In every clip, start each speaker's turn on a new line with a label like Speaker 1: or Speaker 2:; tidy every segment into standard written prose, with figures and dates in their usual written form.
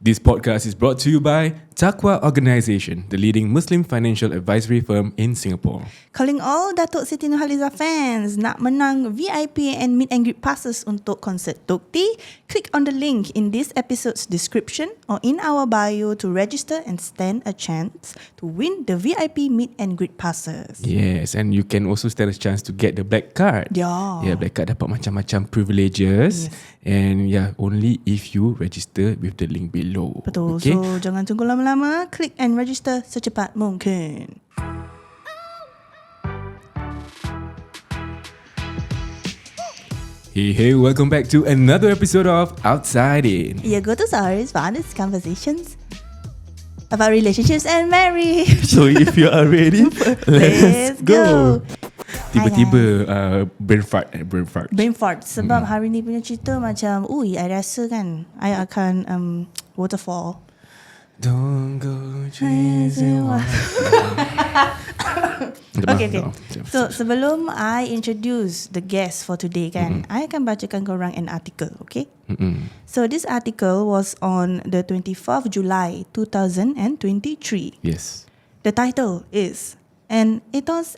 Speaker 1: This podcast is brought to you by TAQWA Organisation, the leading Muslim financial advisory firm in Singapore.
Speaker 2: Calling all Datuk Siti Nurhaliza fans nak menang VIP and meet and greet passes untuk konsert Tukti, click on the link in this episode's description or in our bio to register and stand a chance to win the VIP meet and greet passes.
Speaker 1: Yes, and you can also stand a chance to get the black card.
Speaker 2: Yeah,
Speaker 1: black card dapat macam-macam privileges.
Speaker 2: Yes.
Speaker 1: And only if you register with the link below.
Speaker 2: Betul,
Speaker 1: okay?
Speaker 2: So jangan tunggu lama-lama, click and register secepat mungkin.
Speaker 1: Hey, welcome back to another episode of Outside In.
Speaker 2: You go to Saris for honest conversations about relationships and marriage.
Speaker 1: So if you are ready, let's go. Tiba-tiba brain fart.
Speaker 2: Sebab hari ni punya cerita macam I rasa kan I akan waterfall.
Speaker 1: Don't go chasing
Speaker 2: Okay. So sebelum I introduce the guest for today kan, I akan bacakan korang an article, okay? So this article was on the 24th July 2023.
Speaker 1: Yes.
Speaker 2: The title is An Ethos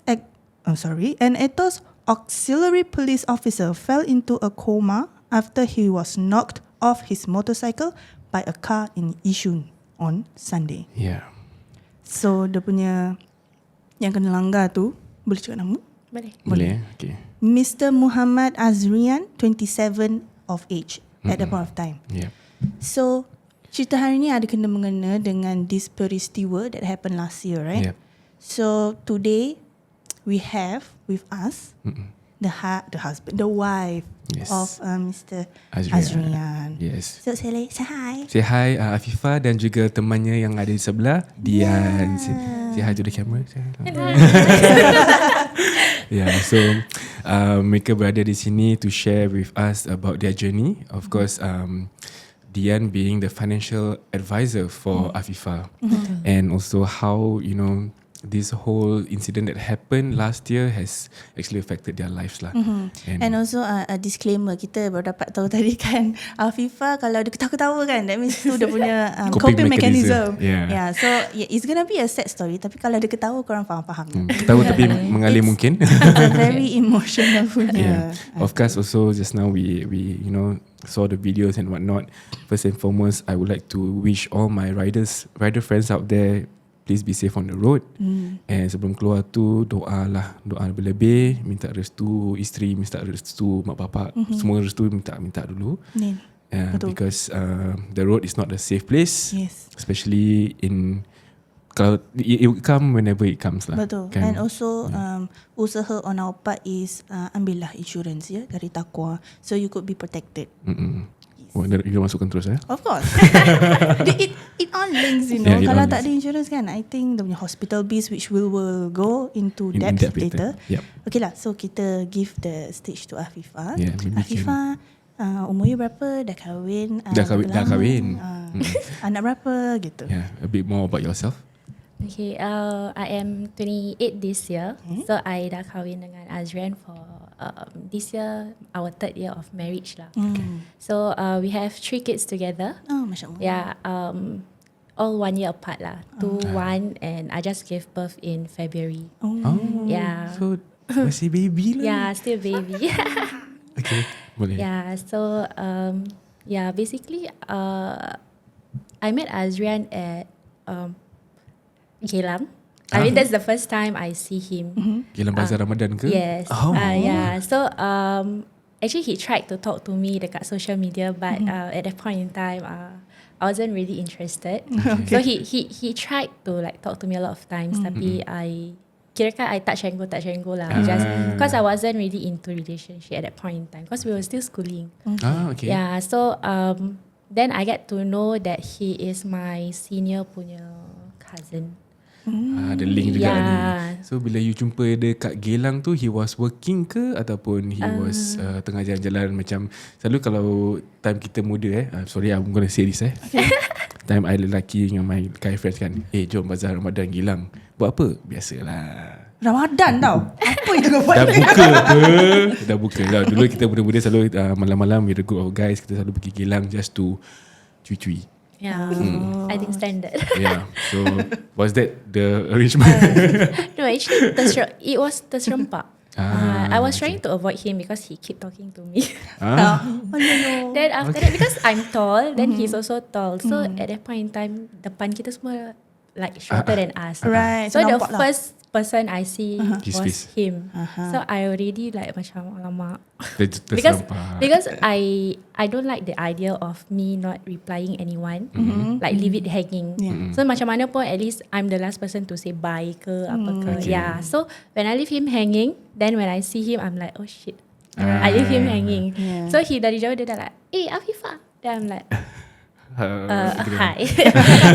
Speaker 2: auxiliary police officer fell into a coma after he was knocked off his motorcycle by a car in Yishun on Sunday.
Speaker 1: Yeah.
Speaker 2: So dia punya yang kena langgar tu, boleh cakap nama?
Speaker 1: Boleh. Okay.
Speaker 2: Mr. Muhammad Azrian, 27 of age at that point of time.
Speaker 1: Yeah.
Speaker 2: So cerita hari ni ada kena mengena dengan this peristiwa that happened last year, right?
Speaker 1: Yeah.
Speaker 2: So today we have with us the wife of Mr. Azrian.
Speaker 1: Yes.
Speaker 2: So say hi.
Speaker 1: Say hi Afifah dan juga temannya yang ada di sebelah, Dian. Say hi to the camera. So mereka berada di sini to share with us about their journey. Of course, Dian being the financial advisor for Afifah, and also how this whole incident that happened last year has actually affected their lives lah.
Speaker 2: And also a disclaimer, kita baru dapat tahu tadi kan, Afifah kalau dia ketawa-ketawa kan, that means tu dia punya coping mechanism. Yeah. So it's gonna be a sad story, tapi kalau dia ketawa korang faham.
Speaker 1: Ketawa tapi mengalir mungkin.
Speaker 2: It's a very emotional punya.
Speaker 1: Of course, also just now we saw the videos and whatnot. First and foremost, I would like to wish all my rider friends out there, please be safe on the road. And sebelum keluar tu, doa lebih-lebih, minta restu isteri, minta restu mak bapak, semua restu minta dulu. Because the road is not a safe place.
Speaker 2: Yes.
Speaker 1: Especially kalau it will come whenever it comes lah.
Speaker 2: Betul. Kan? And also usaha on our part is ambillah insurance dari TAQWA, so you could be protected.
Speaker 1: You masukkan terus
Speaker 2: Of course. It all links, Kalau tak ada insurance kan, I think the hospital bills, which we will go into depth later.
Speaker 1: Yep.
Speaker 2: Okay lah, so kita give the stage to Afifah.
Speaker 1: Afifah,
Speaker 2: umur you berapa? Dah kahwin?
Speaker 1: Dah kahwin.
Speaker 2: Anak berapa gitu?
Speaker 1: A bit more about yourself.
Speaker 3: Okay, I am 28 this year. So I dah kahwin dengan Azrian for this year, our 3rd year of marriage lah. So we have 3 kids together.
Speaker 2: Oh, Masya Allah.
Speaker 3: Yeah, all 1 year apart lah. 2, 1, and I just gave birth in February. Yeah.
Speaker 1: So masih baby lah.
Speaker 3: Yeah, still baby.
Speaker 1: Okay, boleh.
Speaker 3: Yeah, so basically I met Azrian at Geylang. I mean, that's the first time I see him.
Speaker 1: Geylang Bazar Ramadan ke?
Speaker 3: Yes. Yeah. So actually he tried to talk to me dekat social media, but at that point in time I wasn't really interested. So he tried to talk to me a lot of times, tapi kirakan I touch and go lah. Just because I wasn't really into relationship at that point in time, because we were still schooling.
Speaker 1: Okay.
Speaker 3: Yeah. So then I get to know that he is my senior punya cousin.
Speaker 1: Ada link juga ni. So bila you jumpa dia kat Geylang tu, he was working ke ataupun he was tengah jalan-jalan? Macam selalu kalau time kita muda sorry I'm gonna say this time I lelaki dengan my guy friends kan, jom bazar Ramadan Geylang. Buat apa? Biasalah,
Speaker 2: Ramadan tau. Apa itu kau buat?
Speaker 1: Dah buka lah. Dulu kita muda-muda selalu malam-malam with a group of guys, kita selalu pergi Geylang just to cui-cui.
Speaker 3: Yeah, I think standard.
Speaker 1: Yeah. So was that the arrangement?
Speaker 3: No, actually, it was terserempak. I was
Speaker 1: okay.
Speaker 3: trying to avoid him because he keep talking to me.
Speaker 1: Ah,
Speaker 2: Oh no.
Speaker 3: Then after that, because I'm tall, then he's also tall. So at that point in time, depan kita semua like shorter than us.
Speaker 2: Right.
Speaker 3: So the
Speaker 2: nampak lah.
Speaker 3: first person I see
Speaker 1: His
Speaker 3: was
Speaker 1: face.
Speaker 3: him. So I already like macam alamak.
Speaker 1: Because
Speaker 3: Because I don't like the idea of me not replying anyone, like leave it hanging.
Speaker 2: Yeah.
Speaker 3: So macam mana pun, at least I'm the last person to say bye ke apa ke.
Speaker 1: Okay.
Speaker 3: Yeah. So when I leave him hanging, then when I see him, I'm like, oh shit, I leave him hanging.
Speaker 2: Yeah.
Speaker 3: So he dari jauh dia dah like, Afifah. Then I'm like, hi.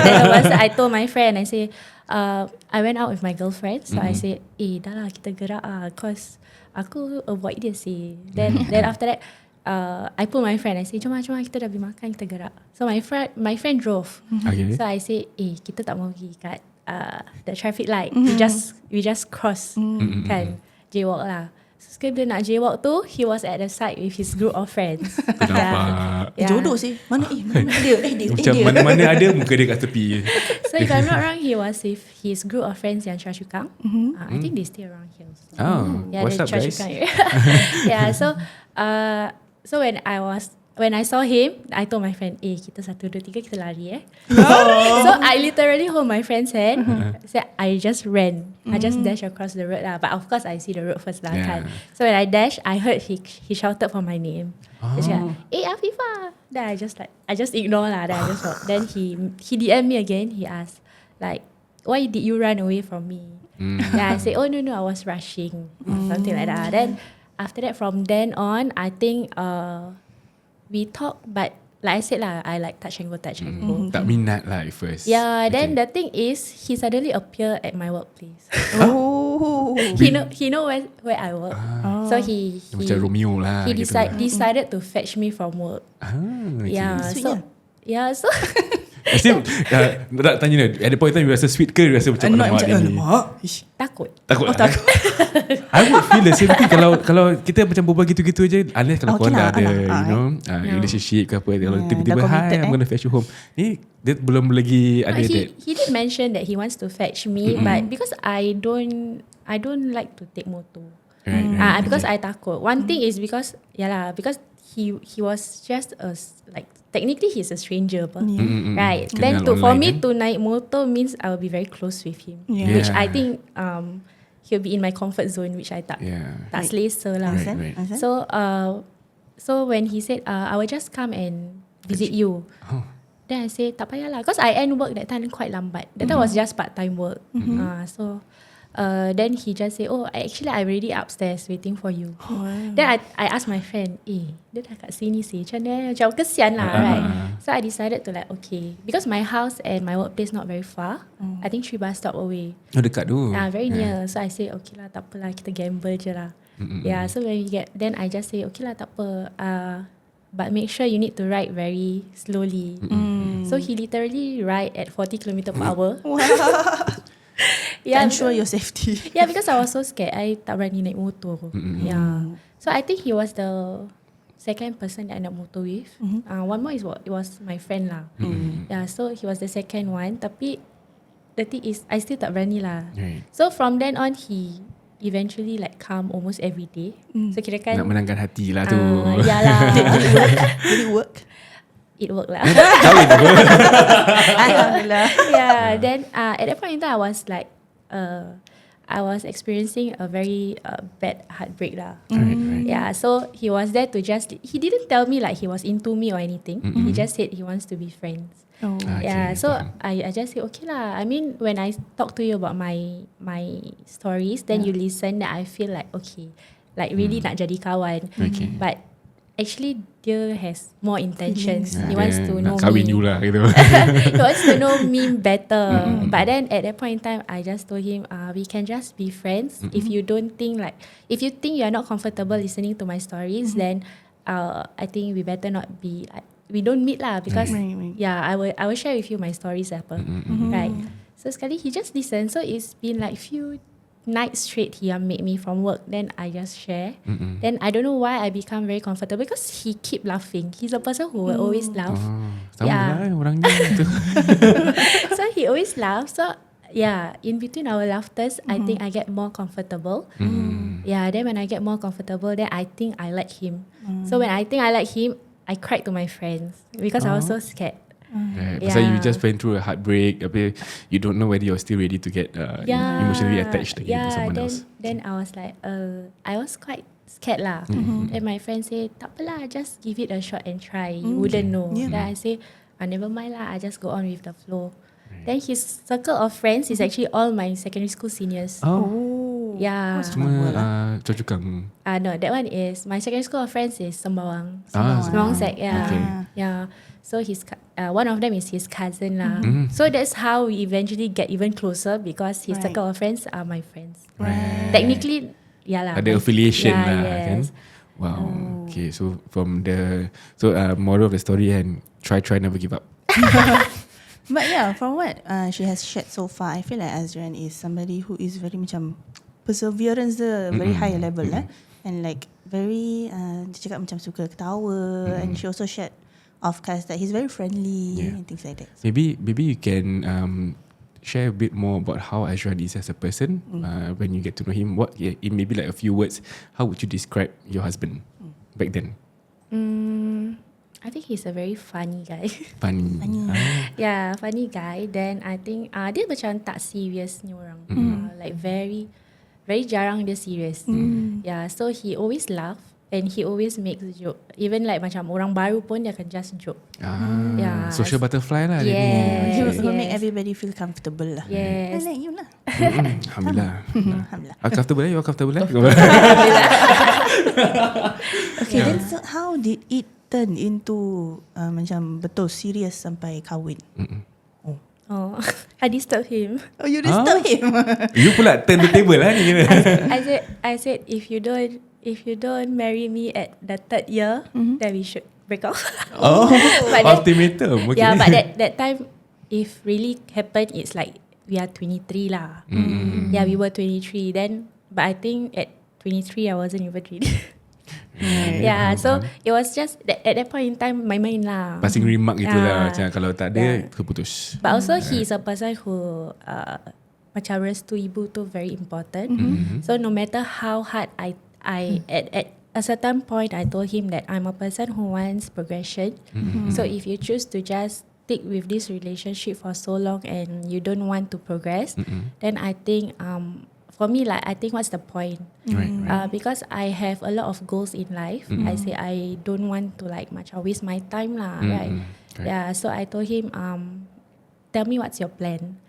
Speaker 3: Then once I told my friend, I say, I went out with my girlfriend, so I said, dah lah kita gerak cause aku avoid dia sih. Then after that, I pull my friend, I say, jom kita dah beli makan, kita gerak. So my friend drove.
Speaker 1: Okay.
Speaker 3: So I say, kita tak mau pergi kat the traffic light. We just cross kan, jaywalk lah. So sekali dia nak jaywalk tu, he was at the side with his group of friends.
Speaker 1: Nampak.
Speaker 2: Jodoh sih. Mana dia? Dia.
Speaker 1: Macam mana-mana ada muka dia kat tepi.
Speaker 3: So if I'm not wrong, he was with his group of friends yang Choa Chu Kang. I think they stay around here. So.
Speaker 1: Oh,
Speaker 3: Yeah,
Speaker 1: what's
Speaker 3: the
Speaker 1: up
Speaker 3: Choa Chu
Speaker 1: guys?
Speaker 3: Kang area. Yeah, so when I saw him, I told my friend, kita 1, 2, 3 kita lari So I literally hold my friend's hand. So I just ran. I just dash across the road lah. But of course I see the road first lah kan. So when I dash, I heard he shouted for my name. Dia cakap, Afifah. Then I just ignore lah. Then I just walk. Then he DM me again. He asked like, why did you run away from me? Then I say, oh no, I was rushing. Something like that. Then after that, from then on, I think we talk, but like I said lah, I like touch and go.
Speaker 1: Tak minat lah at first.
Speaker 3: Yeah, then the thing is, he suddenly appear at my workplace.
Speaker 2: Oh.
Speaker 3: He know where I work. So he
Speaker 1: Macam Romeo lah.
Speaker 3: he
Speaker 1: gitu.
Speaker 3: decided to fetch me from work.
Speaker 1: Okay.
Speaker 3: Yeah, so
Speaker 1: Mesti nak tanya ni, at the point in time you rasa sweet ke? You rasa macam
Speaker 2: Not
Speaker 1: alamak
Speaker 2: macam
Speaker 1: dia ni?
Speaker 3: takut.
Speaker 1: Takut lah. I would feel the same thing kalau kita macam berbual gitu-gitu je, unless kalau
Speaker 2: Okay
Speaker 1: korang dah
Speaker 2: lah,
Speaker 1: ada relationship ke apa, kalau tiba-tiba
Speaker 2: dah
Speaker 1: hi
Speaker 2: committed,
Speaker 1: I'm gonna fetch you home, ni dia belum lagi ada that.
Speaker 3: He did mention that he wants to fetch me, but because I don't like to take motor.
Speaker 1: Right.
Speaker 3: Because I takut. One thing is because because he was just like technically he's a stranger right. Then
Speaker 1: Kenal
Speaker 3: for
Speaker 1: online,
Speaker 3: me to naik motor means I will be very close with him,
Speaker 2: Yeah.
Speaker 3: which I think he'll be in my comfort zone, which I tak selesa lah.
Speaker 1: Right.
Speaker 3: So when he said I will just come and visit you, then I say tak payah lah, because I end work that time quite lambat. That time was just part-time work. Then he just say, actually I already upstairs waiting for you. Then I asked my friend, dia dah kat sini sih, macam kesian lah, right? So I decided to like, okay, because my house and my workplace not very far. I think 3 bus stop away.
Speaker 1: Oh, dekat tu.
Speaker 3: Very near. So I say, okay lah, tak apalah, kita gamble je lah. Yeah, so when we get, then I just say, okay lah, tak apa. But make sure you need to ride very slowly. So he literally ride at 40 km per hour.
Speaker 2: Ensure your safety.
Speaker 3: Yeah, because I was so scared. I tak berani naik motor. Yeah. So I think he was the second person that I naik motor with. One more it was my friend lah. Yeah, so he was the second one. Tapi the thing is, I still tak berani lah.
Speaker 1: Right.
Speaker 3: So from then on, he eventually like come almost every day. So kirakan
Speaker 1: Nak menangkan hati lah tu.
Speaker 3: Ya lah.
Speaker 2: Did it work?
Speaker 3: It worked lah.
Speaker 1: Kahwin apa?
Speaker 2: Alhamdulillah.
Speaker 3: Yeah. Then at that point in time, I was like, I was experiencing a very bad heartbreak lah.
Speaker 1: Right.
Speaker 3: Yeah. So he was there to just. He didn't tell me like he was into me or anything. He just said he wants to be friends.
Speaker 2: Oh.
Speaker 3: Yeah.
Speaker 1: Okay,
Speaker 3: So
Speaker 1: faham.
Speaker 3: I just say okay lah. I mean, when I talk to you about my stories, then you listen. That I feel like okay, like really nak jadi kawan.
Speaker 1: Okay.
Speaker 3: But actually dia has more intentions.
Speaker 1: Yeah,
Speaker 3: He wants
Speaker 1: dia
Speaker 3: to know
Speaker 1: nak kahwin
Speaker 3: me.
Speaker 1: you lah gitu.
Speaker 3: He wants to know me better. But then at that point in time, I just told him, we can just be friends. If you don't think like, if you think you are not comfortable listening to my stories, then I think we better not be like, we don't meet lah, because
Speaker 2: Right.
Speaker 3: yeah, I will share with you my stories apa. Right. So sekali he just listened. So it's been like night straight he made me from work. Then I just share. Then I don't know why I become very comfortable because he keep laughing. He's a person who will always laugh.
Speaker 1: Sama lah orangnya tu.
Speaker 3: So he always laughs. So yeah, in between our laughters, I think I get more comfortable. Yeah, then when I get more comfortable, then I think I like him. So when I think I like him, I cried to my friends because I was so scared.
Speaker 1: Right. Pasal you just went through a heartbreak, tapi you don't know whether you're still ready to get emotionally attached again to someone else.
Speaker 3: Then I was like, I was quite scared lah. Then my friend say, tak apalah, just give it a shot and try. You wouldn't know. Then I say, never mind lah, I just go on with the flow. Then his circle of friends is actually all my secondary school seniors. Yeah.
Speaker 1: Semua cocokang.
Speaker 3: No, that one is my secondary school of friends is Sembawang.
Speaker 1: Sembawang
Speaker 3: Sec, yeah.
Speaker 1: Okay.
Speaker 3: Yeah. So one of them is his cousin lah. So that's how we eventually get even closer because his circle of friends are my friends.
Speaker 1: Right.
Speaker 3: Technically, yeah lah.
Speaker 1: Ada affiliation lah,
Speaker 3: yes.
Speaker 1: kan? Wow. Okay, so moral of the story, and try never give up.
Speaker 2: But yeah, from what she has shared so far, I feel like Azrian is somebody who is very macam perseverance the very high level and like very dia cakap macam suka ketawa, and she also shared of course that he's very friendly and things like that.
Speaker 1: Maybe you can share a bit more about how Azrian is as a person when you get to know him. What in maybe like a few words, how would you describe your husband back then?
Speaker 3: I think he's a very funny guy.
Speaker 1: Funny.
Speaker 3: Yeah, funny guy. Then I think dia macam tak serious ni orang. Like very very jarang dia serious. Yeah, so he always laugh and he always makes a joke. Even like macam orang baru pun dia akan just joke. Yeah.
Speaker 1: Social butterfly lah.
Speaker 3: Yes.
Speaker 2: He will make everybody feel comfortable lah.
Speaker 3: Yes.
Speaker 2: I like you lah.
Speaker 1: Alhamdulillah.
Speaker 2: Alhamdulillah.
Speaker 1: Comfortable? You are comfortable?
Speaker 2: Okay, then so how did it turn into macam betul serious sampai kahwin?
Speaker 3: I disturbed him.
Speaker 2: Oh, you disturb him.
Speaker 1: You pula turn the table lah ni.
Speaker 3: I said if you don't marry me at the third year, then we should break off.
Speaker 1: Ultimatum. Okay.
Speaker 3: Yeah, but that time, if really happened, it's like we are 23 lah. Yeah, we were 23 then. But I think at 23, I wasn't even ready. Yeah, so it was just at that point in time, main-main lah.
Speaker 1: Passing remark gitulah. Macam kalau tak ada, terputus.
Speaker 3: But also he is a person who macam restu ibu tu very important. So no matter how hard I at a certain point I told him that I'm a person who wants progression. So if you choose to just stick with this relationship for so long and you don't want to progress, then I think for me, like, I think what's the point?
Speaker 1: Right.
Speaker 3: Because I have a lot of goals in life. I say I don't want to like macam waste my time lah, right? Yeah, so I told him, tell me what's your plan.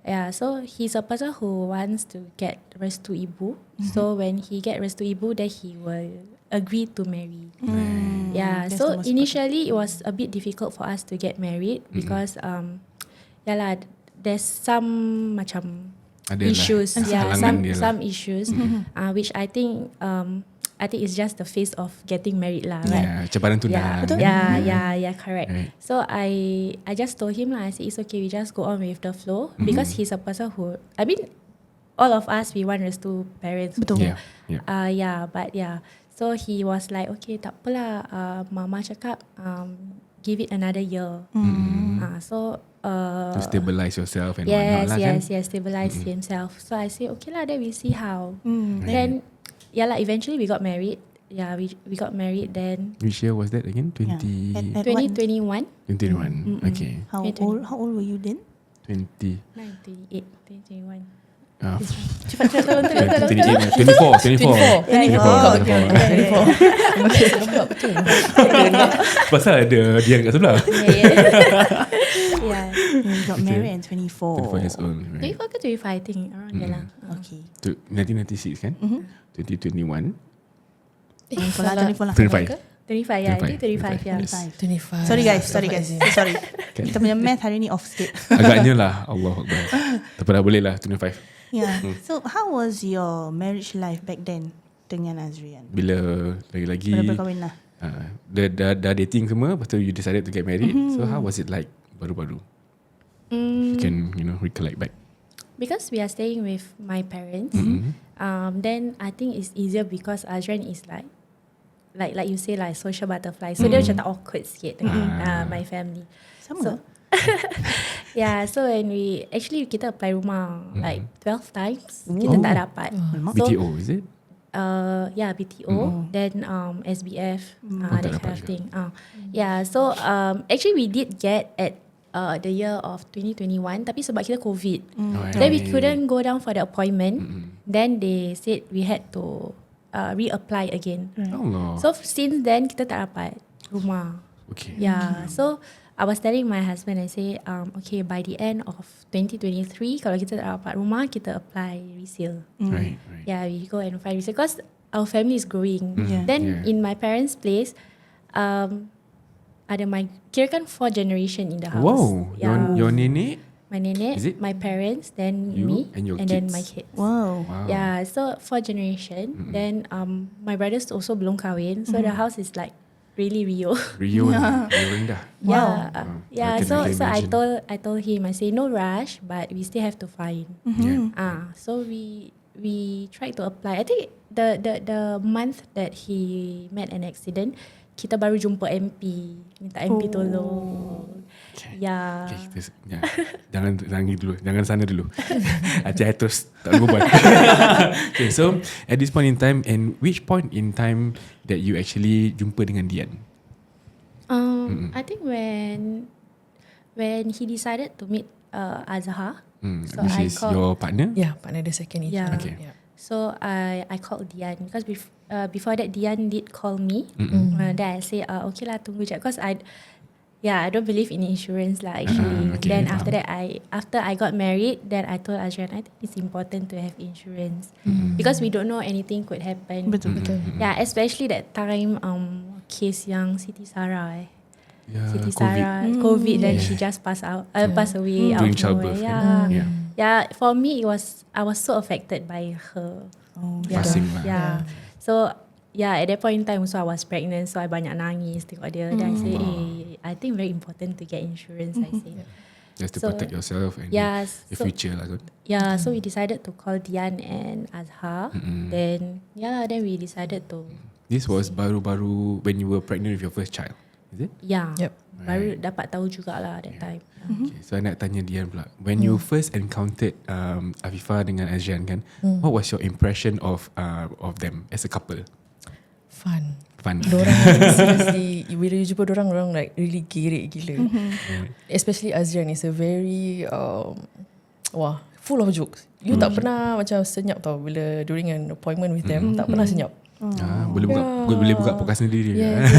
Speaker 3: Yeah, so he's a person who wants to get restu ibu. So when he get restu ibu, then he will agree to marry. Yeah,
Speaker 2: That's
Speaker 3: so
Speaker 2: the most
Speaker 3: initially it was a bit difficult for us to get married because there's some macam issues, some issues, which I think it's just the phase of getting married lah, right?
Speaker 1: Yeah, cabaran tunang.
Speaker 3: Yeah, correct.
Speaker 1: Right.
Speaker 3: So I just told him lah, I said it's okay, we just go on with the flow because he's a person who, I mean, all of us we want restu parents.
Speaker 2: Betul.
Speaker 1: Yeah.
Speaker 3: So he was like, okay, tak apalah, mama cakap give it another year.
Speaker 1: To stabilize yourself and whatnot lah kan?
Speaker 3: Yes, stabilize himself. So I say, okay lah, then we see how. Then, eventually we got married. Yeah, we got married then.
Speaker 1: Which year was that again?
Speaker 3: 2021.
Speaker 1: 2021. Okay.
Speaker 2: How old were you then?
Speaker 1: 20.
Speaker 3: 2021.
Speaker 2: Cepat
Speaker 1: 24. Pasal ada dia kat sebelah.
Speaker 3: Yeah.
Speaker 2: You got married at 24.
Speaker 1: 24 years old.
Speaker 3: 24 ke 25 I think around there lah.
Speaker 2: Okay.
Speaker 1: 1996 kan? 2021.
Speaker 2: Salah 24 lah.
Speaker 1: 25.
Speaker 3: 25 ya, ini 25 ya.
Speaker 2: 25. Sorry guys. Sorry. Kita punya math hari ni off sikit.
Speaker 1: Agaknya lah. Allahuakbar. Tak apa dah, boleh lah 25.
Speaker 2: Yeah. So how was your marriage life back then dengan Azrian?
Speaker 1: Bila lagi-lagi
Speaker 2: Bila berkahwin lah.
Speaker 1: dah dating semua, lepas tu you decided to get married. So how was it like baru-baru? You can recollect back.
Speaker 3: because we are staying with my parents, then I think it's easier because Azrian is like you say like social butterfly. So dia macam tak awkward sikit dengan my family.
Speaker 2: Sama.
Speaker 3: So yeah, so when kita apply rumah like 12 times, kita tak dapat. So,
Speaker 1: BTO is it?
Speaker 3: Yeah, BTO, then SBF, that kind of thing. Yeah, so actually we did get at the year of 2021, tapi sebab kita COVID, then we couldn't go down for the appointment. Then they said we had to reapply again.
Speaker 1: Allah.
Speaker 3: So since then kita tak dapat rumah.
Speaker 1: Okay.
Speaker 3: Yeah, so I was telling my husband, I say, okay, by the end of 2023, kalau kita tak dapat rumah, kita apply resale.
Speaker 1: Right.
Speaker 3: Yeah, we go and find resale because our family is growing.
Speaker 2: Yeah.
Speaker 3: Then in my parents' place, ada kirakan 4 generation in the house.
Speaker 1: Wow.
Speaker 3: Yeah.
Speaker 1: Your nenek?
Speaker 3: My nenek,
Speaker 1: Is it?
Speaker 3: my parents, then
Speaker 1: You
Speaker 3: me,
Speaker 1: and your
Speaker 3: then
Speaker 1: kids?
Speaker 3: my kids.
Speaker 2: Wow.
Speaker 3: Yeah, so 4 generation. Then my brothers also belum kahwin, so the house is like really Rio.
Speaker 1: Rio rendah.
Speaker 3: Yeah,
Speaker 1: I
Speaker 3: yeah.
Speaker 1: can
Speaker 3: So
Speaker 1: really
Speaker 3: I
Speaker 1: imagine.
Speaker 3: told him, I say no rush, but we still have to find.
Speaker 1: Yeah.
Speaker 3: So we tried to apply. I think the month that he met an accident, kita baru jumpa MP, minta MP tolong. Yeah.
Speaker 1: Okay, jangan dulu, jangan sana dulu. Saya terus tak berbual. Okay, so at this point in time, and which point in time that you actually jumpa dengan Dian?
Speaker 3: I think when he decided to meet Azhar, so
Speaker 1: Which
Speaker 3: I
Speaker 1: is
Speaker 3: called.
Speaker 1: your partner?
Speaker 4: Yeah, partner the second age.
Speaker 3: Yeah.
Speaker 1: Okay.
Speaker 4: Yeah.
Speaker 3: So I called Dian because before that Dian did call me. Then I say okay lah, tunggu je because I don't believe in insurance lah actually.
Speaker 1: Okay.
Speaker 3: Then after that after I got married, then I told Azrian I think it's important to have insurance because we don't know anything could happen.
Speaker 2: Betul.
Speaker 3: Yeah, especially that time case yang Siti Sarah
Speaker 1: Yeah,
Speaker 3: Siti
Speaker 1: COVID.
Speaker 3: Sarah COVID, then
Speaker 1: Yeah.
Speaker 3: she just pass away out
Speaker 1: During
Speaker 3: of
Speaker 1: childbirth.
Speaker 3: nowhere. Yeah.
Speaker 1: Yeah.
Speaker 3: Yeah, for me I was so affected by her. Yeah.
Speaker 1: Passing lah.
Speaker 3: Yeah. So yeah, at that point in time also I was pregnant, so I banyak nangis tengok dia. Then I say, I think very important to get insurance. I say.
Speaker 1: Just to
Speaker 3: So,
Speaker 1: protect yourself and
Speaker 3: Yes.
Speaker 1: your
Speaker 3: So,
Speaker 1: future lah. Kan?
Speaker 3: yeah, so we decided to call Dian and Azhar. Then we decided to
Speaker 1: This was baru-baru when you were pregnant with your first child, is it?
Speaker 4: Yep.
Speaker 3: baru dapat tahu jugalah that time.
Speaker 1: Okay, so I nak tanya Dian pula. When you first encountered Afifah dengan Azrian kan, what was your impression of them as a couple?
Speaker 4: Fun.
Speaker 1: Fun.
Speaker 4: Seriously, bila you jumpa dorang like really gerik gila. Especially Azrian is a very full of jokes. You tak pernah macam senyap tau bila during an appointment with them. Tak pernah senyap.
Speaker 1: Boleh buka podcast sendiri.
Speaker 4: Yes.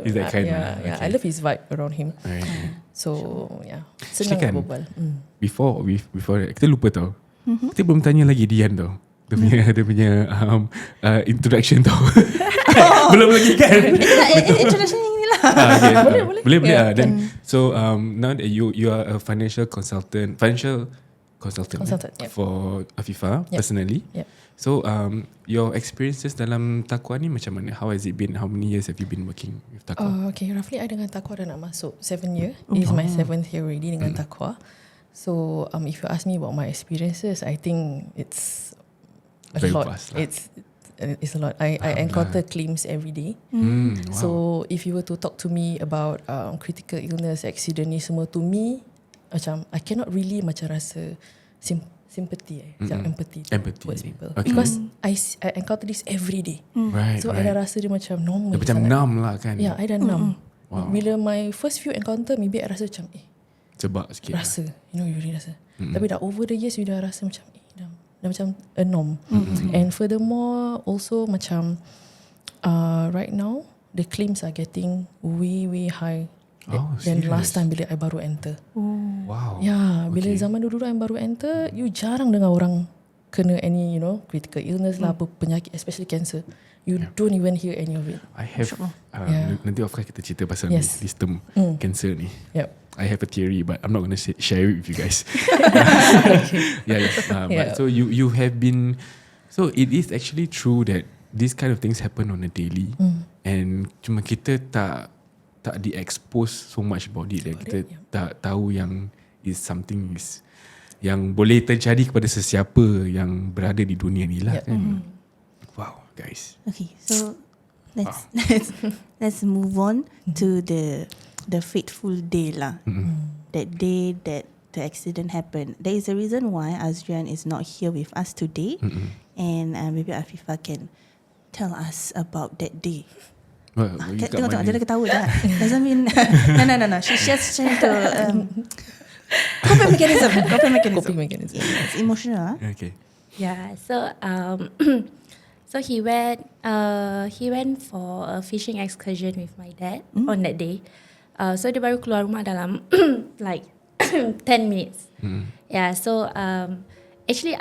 Speaker 1: Is that kind
Speaker 4: yeah,
Speaker 1: lah?
Speaker 4: yeah.
Speaker 1: Okay.
Speaker 4: I love his vibe around him.
Speaker 1: Right.
Speaker 4: So yeah,
Speaker 1: Actually
Speaker 4: senang
Speaker 1: kan,
Speaker 4: nak berbual.
Speaker 1: Before that, kita lupa tau. Kita belum tanya lagi Dian tau. Dia punya introduction tau. Belum lagi kan?
Speaker 2: Introduction yang ni lah.
Speaker 1: Boleh.
Speaker 4: Yeah,
Speaker 1: Then so now that you are a financial consultant
Speaker 4: yeah.
Speaker 1: for Afifah
Speaker 4: Yep.
Speaker 1: personally.
Speaker 4: Yep.
Speaker 1: So your experiences dalam TAQWA ni macam mana? How has it been? How many years have you been working with TAQWA?
Speaker 4: Okay, roughly I dengan TAQWA dah nak masuk 7 year. This is my 7th year already dengan TAQWA. So if you ask me about my experiences, I think it's a
Speaker 1: Very
Speaker 4: lot.
Speaker 1: vast lah.
Speaker 4: It's a lot. I encounter claims every day.
Speaker 1: Wow.
Speaker 4: So if you were to talk to me about critical illness, accident ni semua, to me macam I cannot really macam rasa sympathy, macam empathy towards people.
Speaker 1: Okay.
Speaker 4: Because I encounter this every day.
Speaker 1: Right.
Speaker 4: So I dah rasa dia macam normal.
Speaker 1: Dia macam
Speaker 4: sangat.
Speaker 1: numb lah kan?
Speaker 4: Yeah, I dah numb.
Speaker 1: Wow.
Speaker 4: Bila my first few encounter, maybe I rasa macam
Speaker 1: Sebab sikit.
Speaker 4: rasa, you really rasa. Tapi dah over the years, you dah rasa macam dah macam a norm. And furthermore, also macam right now, the claims are getting way high than last time bila I baru enter.
Speaker 1: Wow.
Speaker 4: Yeah, bila zaman dulu I baru enter, you jarang dengar orang kena any critical illness lah, apa penyakit, especially cancer. You don't even hear any of it.
Speaker 1: I have nanti of course kita cerita pasal
Speaker 4: Yes.
Speaker 1: this term cancer ni.
Speaker 4: Yep.
Speaker 1: I have a theory, but I'm not going to share it with you guys. But so you have been. So it is actually true that these kind of things happen on a daily, and cuma kita tak di expose so much about it. Kita tak tahu yang is something is yang boleh terjadi kepada sesiapa yang berada di dunia ni lah kan. Wow, guys.
Speaker 2: Okay, so let's move on to the fateful day lah. That day that the accident happened. There is a reason why Azrian is not here with us today, and maybe Afifah can tell us about that day. Tengok dia dah ketawa dah. Doesn't mean no. She's just trying to coping mechanism. Yeah, it's emotional.
Speaker 1: Okay.
Speaker 3: Yeah, so so he went for a fishing excursion with my dad on that day. So dia baru keluar rumah dalam like 10 minutes. Yeah, so actually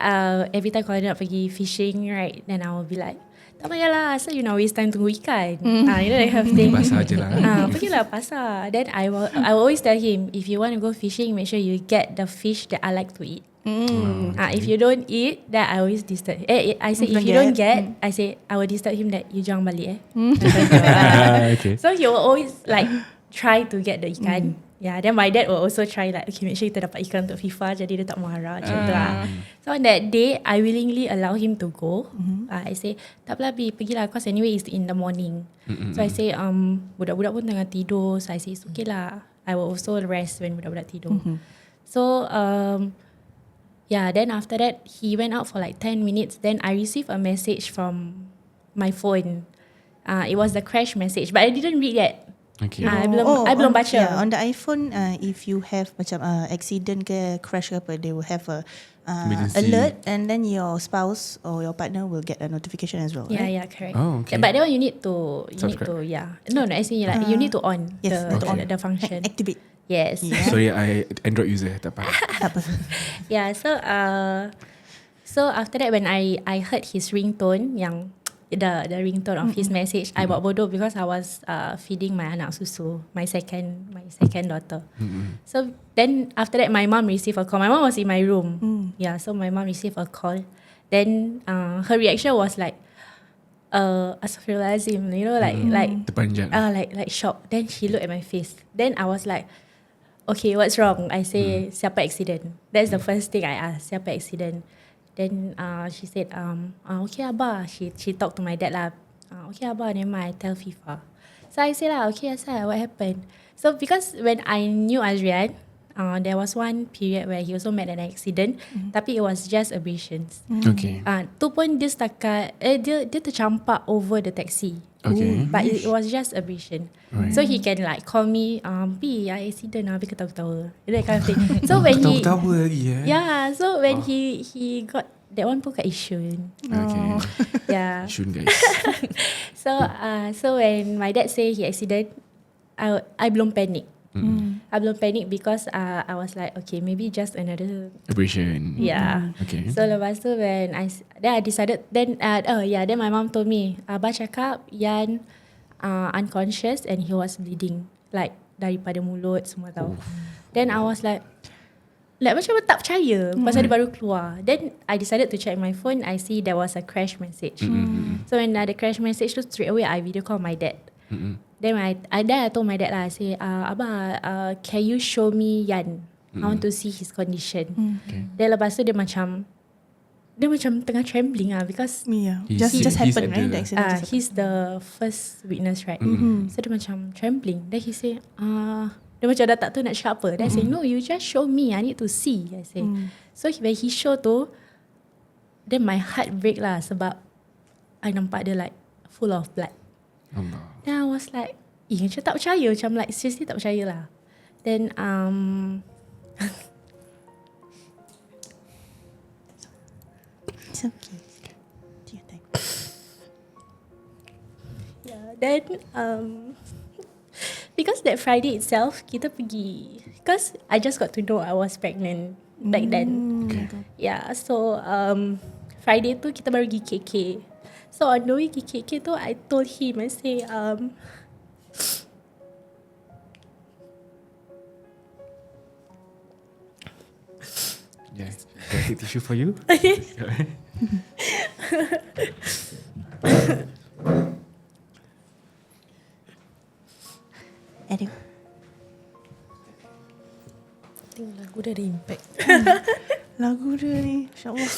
Speaker 3: every time kalau dia nak pergi fishing, right, then I will be like, tak payahlah, so you know waste time tunggu ikan. You know that kind of thing.
Speaker 1: Pasar je lah.
Speaker 3: Pergilah pasar. Then I will always tell him, if you want to go fishing, make sure you get the fish that I like to eat. If you don't eat, then I always disturb. I say if you don't get, I say I will disturb him that you jangan balik.
Speaker 1: Okay.
Speaker 3: So he will always like try to get the ikan. Yeah, then my dad will also try like, okay, make sure kita dapat ikan untuk Afifah, jadi dia tak marah macam tu lah. So on that day, I willingly allow him to go. I say, tak apalah Bi, pergilah, cause anyway it's in the morning. So I say, budak-budak pun tengah tidur. So I say, it's okay lah. I will also rest when budak-budak tidur. So yeah, then after that, he went out for like 10 minutes. Then I received a message from my phone. It was the crash message, but I didn't read yet.
Speaker 1: Okay.
Speaker 3: I belum baca.
Speaker 2: Yeah, on the iPhone, if you have macam accident ke crash ke apa, they will have a
Speaker 1: Emergency.
Speaker 2: alert, and then your spouse or your partner will get a notification as well.
Speaker 3: Yeah,
Speaker 2: right?
Speaker 3: yeah, correct.
Speaker 1: Oh, okay.
Speaker 3: But that one you need to
Speaker 1: Subscribe.
Speaker 3: No, actually like you need to on
Speaker 2: Yes,
Speaker 3: the function.
Speaker 2: Activate.
Speaker 3: Yes.
Speaker 1: Sorry, I Android user, tak apa.
Speaker 2: Tak apa.
Speaker 3: Yeah, so after that when I heard his ringtone, yang the ringtone of his message, I buat bodoh because I was feeding my anak susu, my second daughter. So then after that my mom received a call. My mom was in my room. Yeah, so my mom received a call. Then her reaction was like astaghfirullahalazim, you know, like
Speaker 1: Terpanjat.
Speaker 3: like shocked. Then she looked at my face. Then I was like, okay, what's wrong? I say, siapa accident? That's the first thing I asked, siapa accident? Then she said, okay Abah. She talked to my dad lah. Okay Abah, never mind, I tell FIFA. So I said lah, okay Asal, what happened? So because when I knew Azrian, there was one period where he also met an accident, tapi it was just abrasions.
Speaker 1: Okay.
Speaker 3: Tu pun dia setakat, dia tercampak over the taxi.
Speaker 1: Okay.
Speaker 3: But it was just abrasion.
Speaker 1: Right.
Speaker 3: So he can like call me, B, I accident lah, habis ketawa-ketawa. That kind of thing. So when he,
Speaker 1: Ketawa lagi
Speaker 3: yeah, so when he got that one pun kat Yishun.
Speaker 1: Okay.
Speaker 3: Yeah.
Speaker 1: Shun guys.
Speaker 3: So when my dad say he accident, I belum panic. I belum panic because I was like, okay, maybe just another.
Speaker 1: Abrasion.
Speaker 3: Yeah.
Speaker 1: Okay.
Speaker 3: So lepas tu when I decided, then then my mom told me, Abah cakap Yan unconscious and he was bleeding, like daripada mulut semua tau. Then I was like macam tak percaya pasal dia baru keluar. Then I decided to check my phone. I see there was a crash message. So when ada crash message tu, straight away I video call my dad. Then I told my dad lah, I say, Abah, can you show me Yan? I want to see his condition.
Speaker 1: Okay.
Speaker 3: Then lepas tu dia macam tengah trembling lah because
Speaker 2: Just happened, right? The
Speaker 1: the-
Speaker 2: accident just
Speaker 3: he's the first witness, right? So dia macam trembling. Then he say, dia macam dah tak tahu nak cakap apa. Then I say, no, you just show me, I need to see. I say. So when he show tu, then my heart break lah sebab I nampak dia like full of blood.
Speaker 1: Allah.
Speaker 3: Then I was like, macam tak percaya, macam like seriously tak percaya lah. Then
Speaker 2: It's okay. Do your thing.
Speaker 3: yeah, then because that Friday itself kita pergi, because I just got to know I was pregnant back then.
Speaker 1: Okay.
Speaker 3: Yeah, so Friday tu kita baru pergi KK. So on the way pergi KK tu, I told him, I say
Speaker 1: Yeah. Can I take tissue for you?
Speaker 2: Anyway.
Speaker 4: think lagu dia ada impact.
Speaker 2: Lagu dia ni, insyaAllah.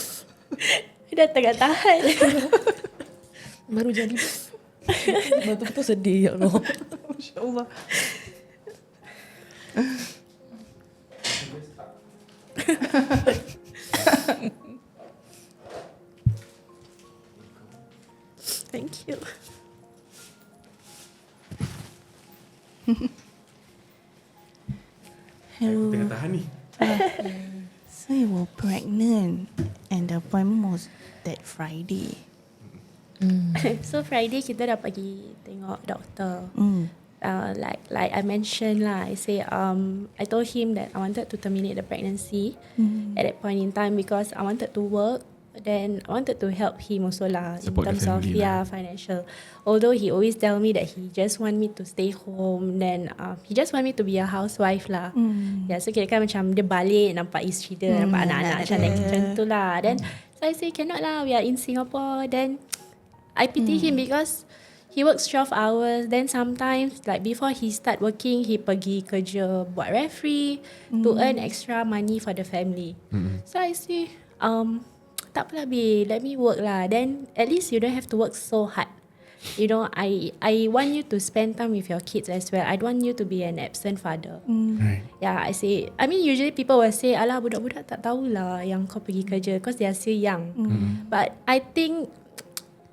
Speaker 3: Dah tengah tahan.
Speaker 4: Baru jadi betul-betul sedih, ya Allah.
Speaker 2: InsyaAllah.
Speaker 3: Thank you.
Speaker 2: Hello.
Speaker 1: Tengah tahan ni.
Speaker 2: So you were pregnant and the appointment was that Friday.
Speaker 3: So Friday kita dah pergi tengok doktor.
Speaker 2: Mm.
Speaker 3: Like I mentioned lah, I told him that I wanted to terminate the pregnancy at that point in time because I wanted to work. Then I wanted to help him also lah
Speaker 1: Support
Speaker 3: in
Speaker 1: the
Speaker 3: terms of
Speaker 1: family lah.
Speaker 3: financial. Although he always tell me that he just want me to stay home, then he just want me to be a housewife lah. Yeah, so kira kan macam dia balik nampak isteri dia, nampak anak-anak macam tu lah. Then so I say cannot lah, we are in Singapore. Then I pity him because he works 12 hours. Then sometimes like before he start working, he pergi kerja buat referee to earn extra money for the family. So I say tak apalah babe, let me work lah. Then at least you don't have to work so hard. You know, I want you to spend time with your kids as well. I don't want you to be an absent father.
Speaker 1: Right.
Speaker 3: Yeah, I mean usually people will say, alah budak-budak tak tahulah yang kau pergi kerja because they are still young. But I think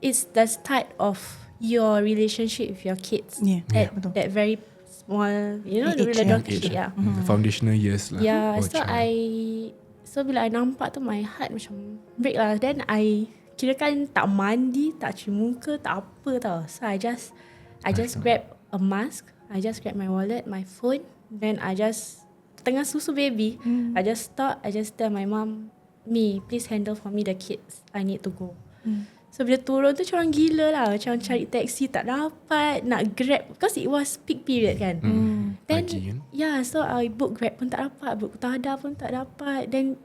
Speaker 3: it's the start of your relationship with your kids.
Speaker 2: Yeah,
Speaker 3: At
Speaker 2: betul.
Speaker 3: that very small, you know,
Speaker 2: Age,
Speaker 3: the
Speaker 2: yeah.
Speaker 3: dog age, yeah.
Speaker 1: The foundational years lah.
Speaker 3: Yeah,
Speaker 1: for a
Speaker 3: so
Speaker 1: child.
Speaker 3: So bila I nampak tu my heart macam break lah. Then I kirakan tak mandi, tak cuci muka, tak apa tau. So I just grab a mask, I just grab my wallet, my phone, then I just tengah susu baby. I just stop, I just tell my mom, "Me, please handle for me the kids. I need to go." So bila turun tu macam orang gila lah. Macam cari taxi tak dapat, nak grab because it was peak period kan. Then
Speaker 1: Pagi kan?
Speaker 3: yeah, so I book grab pun tak dapat, book tada pun tak dapat. Then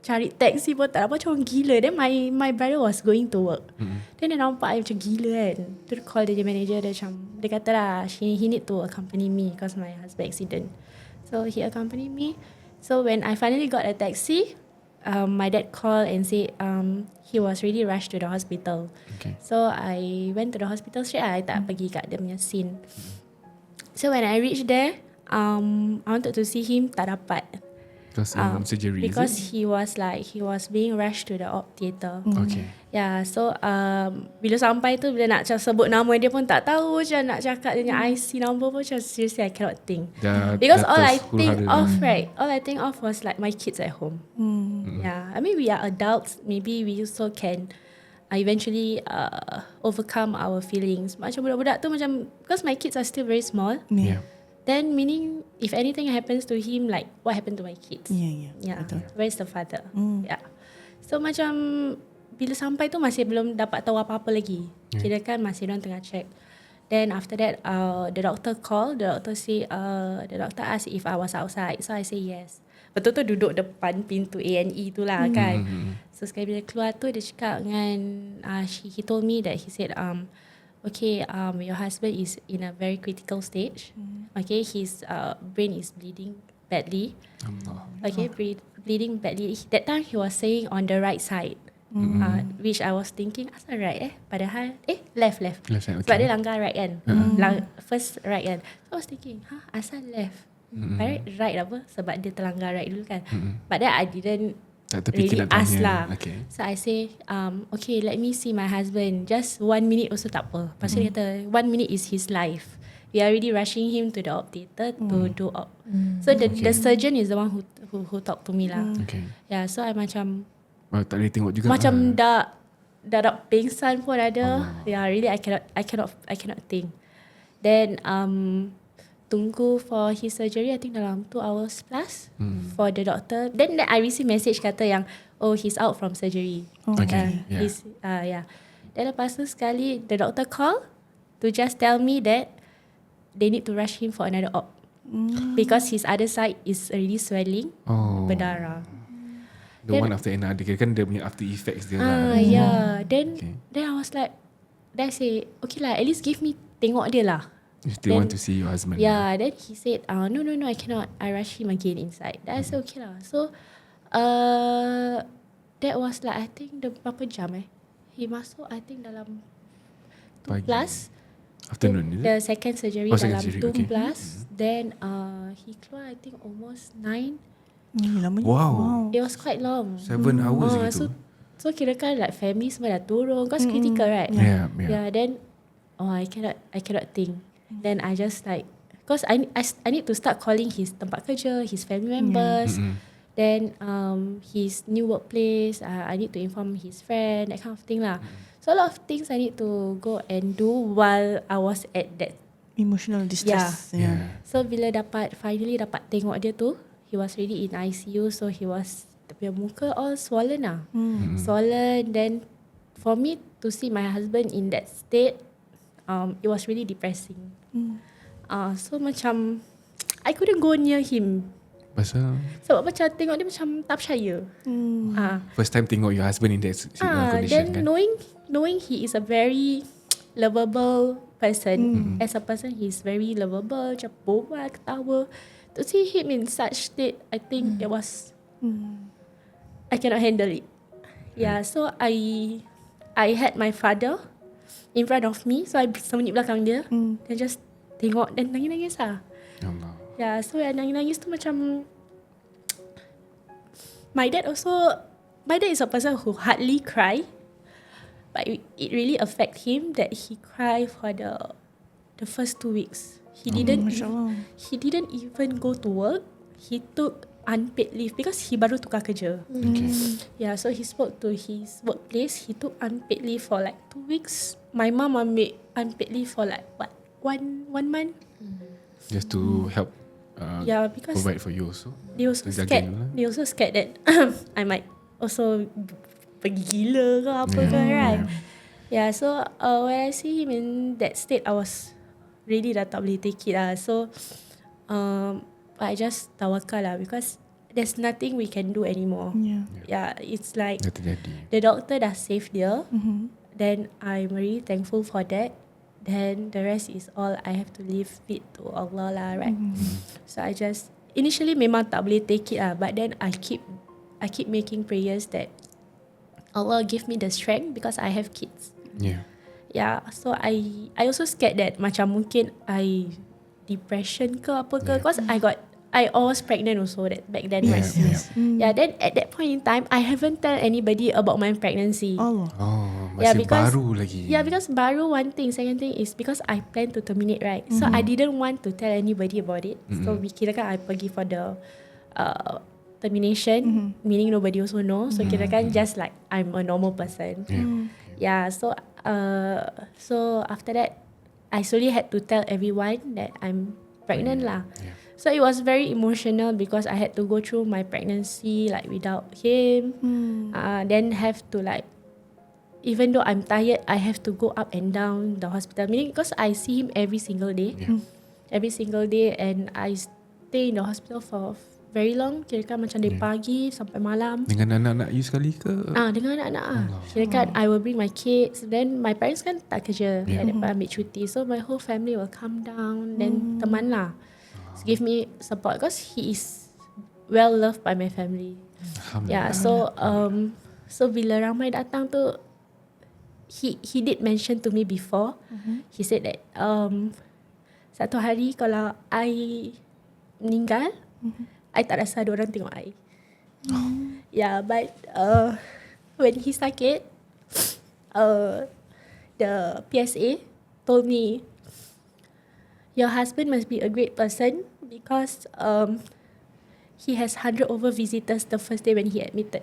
Speaker 3: cari taxi pun tak dapat, macam orang gila. Then my brother was going to work. Then dia nampak I macam gila kan. Dia call dia manager, dia kata lah he need to accompany me because my husband accident. So he accompany me. So when I finally got a taxi, my dad called and said he was really rushed to the hospital.
Speaker 1: Okay.
Speaker 3: So I went to the hospital straight. I tak pergi kat dia punya scene. So when I reached there, I wanted to see him, tak dapat.
Speaker 1: Because surgery,
Speaker 3: Because
Speaker 1: is it?
Speaker 3: he was being rushed to the op theatre.
Speaker 1: Okay.
Speaker 3: Yeah, so bila sampai tu, bila nak sebut nama dia pun tak tahu, macam nak cakap dia punya IC number pun macam seriously I cannot think. Because all I think of was like my kids at home. Yeah, I mean we are adults, maybe we also can eventually overcome our feelings. Macam budak-budak tu macam, because my kids are still very small,
Speaker 1: Yeah.
Speaker 3: then meaning if anything happens to him, like what happened to my kids?
Speaker 2: Yeah.
Speaker 3: Yeah, where's the father? Yeah. So macam bila sampai tu masih belum dapat tahu apa-apa lagi. Kira kan masih orang tengah check. Then after that, the doctor called. The doctor asked if I was outside. So I say yes. Betul-betul duduk depan pintu A&E tu lah kan. So sekali bila keluar tu dia cakap dengan he told me that he said okay, your husband is in a very critical stage. Okay, his brain is bleeding badly.
Speaker 1: Allah.
Speaker 3: Okay, bleeding badly. That time he was saying on the right side. Which I was thinking asal right padahal left.
Speaker 1: Left side,
Speaker 3: Sebab
Speaker 1: okay.
Speaker 3: dia langgar right kan. First right kan. So I was thinking asal left. Right apa? Sebab dia terlanggar right dulu kan. But then I didn't
Speaker 1: Tak terfikir
Speaker 3: really
Speaker 1: nak
Speaker 3: ask
Speaker 1: tanya.
Speaker 3: lah.
Speaker 1: Okay.
Speaker 3: So I say okay, let me see my husband. Just 1 minute also tak apa. Lepas tu dia kata 1 minute is his life. We are already rushing him to the op theatre to do op. So the surgeon is the one who talked to me lah.
Speaker 1: Okay.
Speaker 3: Yeah, so I macam
Speaker 1: Tak boleh tengok juga.
Speaker 3: macam dah pingsan pun ada. Yeah, really I cannot think. Then tunggu for his surgery, I think dalam 2 hours plus for the doctor. Then I receive message kata yang he's out from surgery.
Speaker 1: Okay, yeah.
Speaker 3: He's yeah. Then lepas tu sekali the doctor call to just tell me that they need to rush him for another op. Because his other side is already swelling, berdarah.
Speaker 1: The one after another. Kan dia punya after effects dia lah.
Speaker 3: Yeah. Then
Speaker 1: Okay.
Speaker 3: I was like, then I say, okay lah, at least give me tengok dia lah.
Speaker 1: You still want to see your husband?
Speaker 3: Yeah, then he said, no, I cannot. I rush him again inside. Then I said, okay lah. So, that was like, I think berapa jam He masuk, I think dalam 2
Speaker 1: Pagi.
Speaker 3: plus.
Speaker 1: Afternoon, is it?
Speaker 3: The second surgery
Speaker 1: second
Speaker 3: dalam
Speaker 1: surgery,
Speaker 3: 2
Speaker 1: okay.
Speaker 3: plus. Then he keluar, I think almost 9.
Speaker 2: Lama je.
Speaker 1: Wow.
Speaker 3: It was quite long.
Speaker 1: 7 hours gitu.
Speaker 3: So kira kan like family semua dah turun. Cause critical, right?
Speaker 1: Yeah.
Speaker 3: Yeah, then I cannot think. Then I just like, cause I need to start calling his tempat kerja, his family members. Then his new workplace, I need to inform his friend, that kind of thing lah. So a lot of things I need to go and do while I was at that.
Speaker 2: Emotional distress.
Speaker 1: Yeah.
Speaker 3: So bila finally dapat tengok dia tu, he was really in ICU, so he was, dia punya muka all swollen lah. Swollen. Then for me to see my husband in that state, it was really depressing. So macam I couldn't go near him.
Speaker 1: Pasal
Speaker 3: Sebab macam tengok dia macam tak percaya.
Speaker 1: first time tengok your husband in that condition
Speaker 3: Then
Speaker 1: kan.
Speaker 3: knowing he is a very lovable person. As a person, he's very lovable, macam berbual, ketawa. To see him in such state, I think it was, I cannot handle it. Yeah, so I had my father in front of me, so I sembunyi belakang dia, dan just tengok dan nangis-nangis lah.
Speaker 1: Allah.
Speaker 3: Yeah, so yang nangis-nangis tu macam, my dad is a person who hardly cry, but it really affect him that he cry for the first 2 weeks. He didn't even go to work. He took unpaid leave because he baru tukar kerja.
Speaker 1: Okay.
Speaker 3: Yeah, so he spoke to his workplace. He took unpaid leave for like 2 weeks. My mom ambil unpaid leave for like what, one month.
Speaker 1: Just to help
Speaker 3: Yeah, because
Speaker 1: provide for you also.
Speaker 3: they also
Speaker 1: to jaga
Speaker 3: scared.
Speaker 1: you lah.
Speaker 3: They also scared that I might also pergi gila ke apa ke, right? Yeah, so when I see him in that state, I was really dah tak boleh take it lah. So I just tawakal lah because there's nothing we can do anymore. Yeah, it's like
Speaker 1: Dah terjadi.
Speaker 3: the doctor dah save dia. Then I'm really thankful for that. Then the rest is all I have to leave it to Allah lah, right? So I just initially memang tak boleh take it lah, but then I keep making prayers that Allah give me the strength because I have kids.
Speaker 1: Yeah.
Speaker 3: Yeah, so I also scared that macam mungkin I depression ke apa ke, because I was pregnant also that back then.
Speaker 1: Yeah,
Speaker 3: Right?
Speaker 1: yeah.
Speaker 3: Yeah, then at that point in time I haven't tell anybody about my pregnancy.
Speaker 2: Oh.
Speaker 1: Masih baru lagi.
Speaker 3: Yeah, because baru one thing. Second thing is because I plan to terminate, right? So I didn't want to tell anybody about it. So kirakan I pergi for the termination, meaning nobody also know. So kirakan just like I'm a normal person. Yeah, so after that I slowly had to tell everyone that I'm pregnant lah.
Speaker 1: Yeah.
Speaker 3: So it was very emotional because I had to go through my pregnancy like without him. Then have to like, even though I'm tired, I have to go up and down the hospital. Meaning because I see him every single day. Every single day, and I stay in the hospital for very long. Kirakan macam dari pagi sampai malam.
Speaker 1: Dengan anak-anak you sekali ke?
Speaker 3: Dengan anak-anak Kirakan I will bring my kids. Then my parents kan tak kerja, at that point ambil cuti. So my whole family will come down. Then teman lah, give me support because he is well loved by my family. Yeah, so bila ramai datang tu, he did mention to me before. He said that satu hari kalau I meninggal, I tak rasa ada orang tengok I. Yeah, but when he sakit, the PSA told me, your husband must be a great person because he has 100 over visitors the first day when he admitted.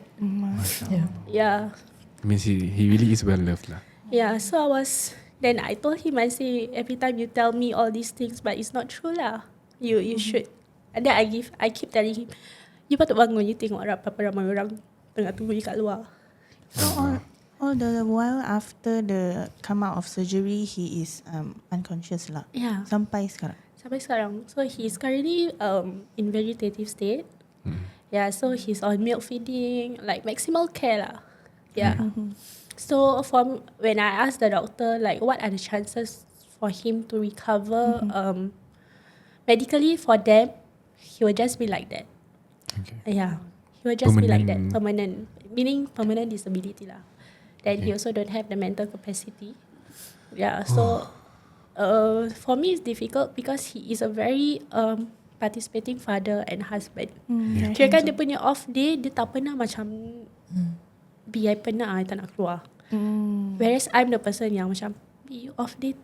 Speaker 3: Yeah.
Speaker 1: Means he really is well loved lah.
Speaker 3: Yeah, so then I told him, I say, every time you tell me all these things, but it's not true lah. You should. And then I keep telling him, you patut bangun, you tengok berapa ramai orang tengah tunggu you kat luar.
Speaker 2: So all the while after the come out of surgery, he is unconscious lah.
Speaker 3: Yeah.
Speaker 2: Sampai sekarang. So he's currently in vegetative state. Yeah, so he's on milk feeding, like maximal care lah. Yeah. So when I asked the doctor, like, what are the chances
Speaker 3: for him to recover medically for them, he will just be like that.
Speaker 1: Okay.
Speaker 3: Yeah, he will just be like that,
Speaker 1: Permanent.
Speaker 3: permanent, meaning permanent disability lah. Then he also don't have the mental capacity. Yeah, so for me it's difficult because he is a very participating father and husband. Kira kan dia punya off day, dia tak pernah macam I penat, I tak nak keluar. Whereas I'm the person yang macam, you off day,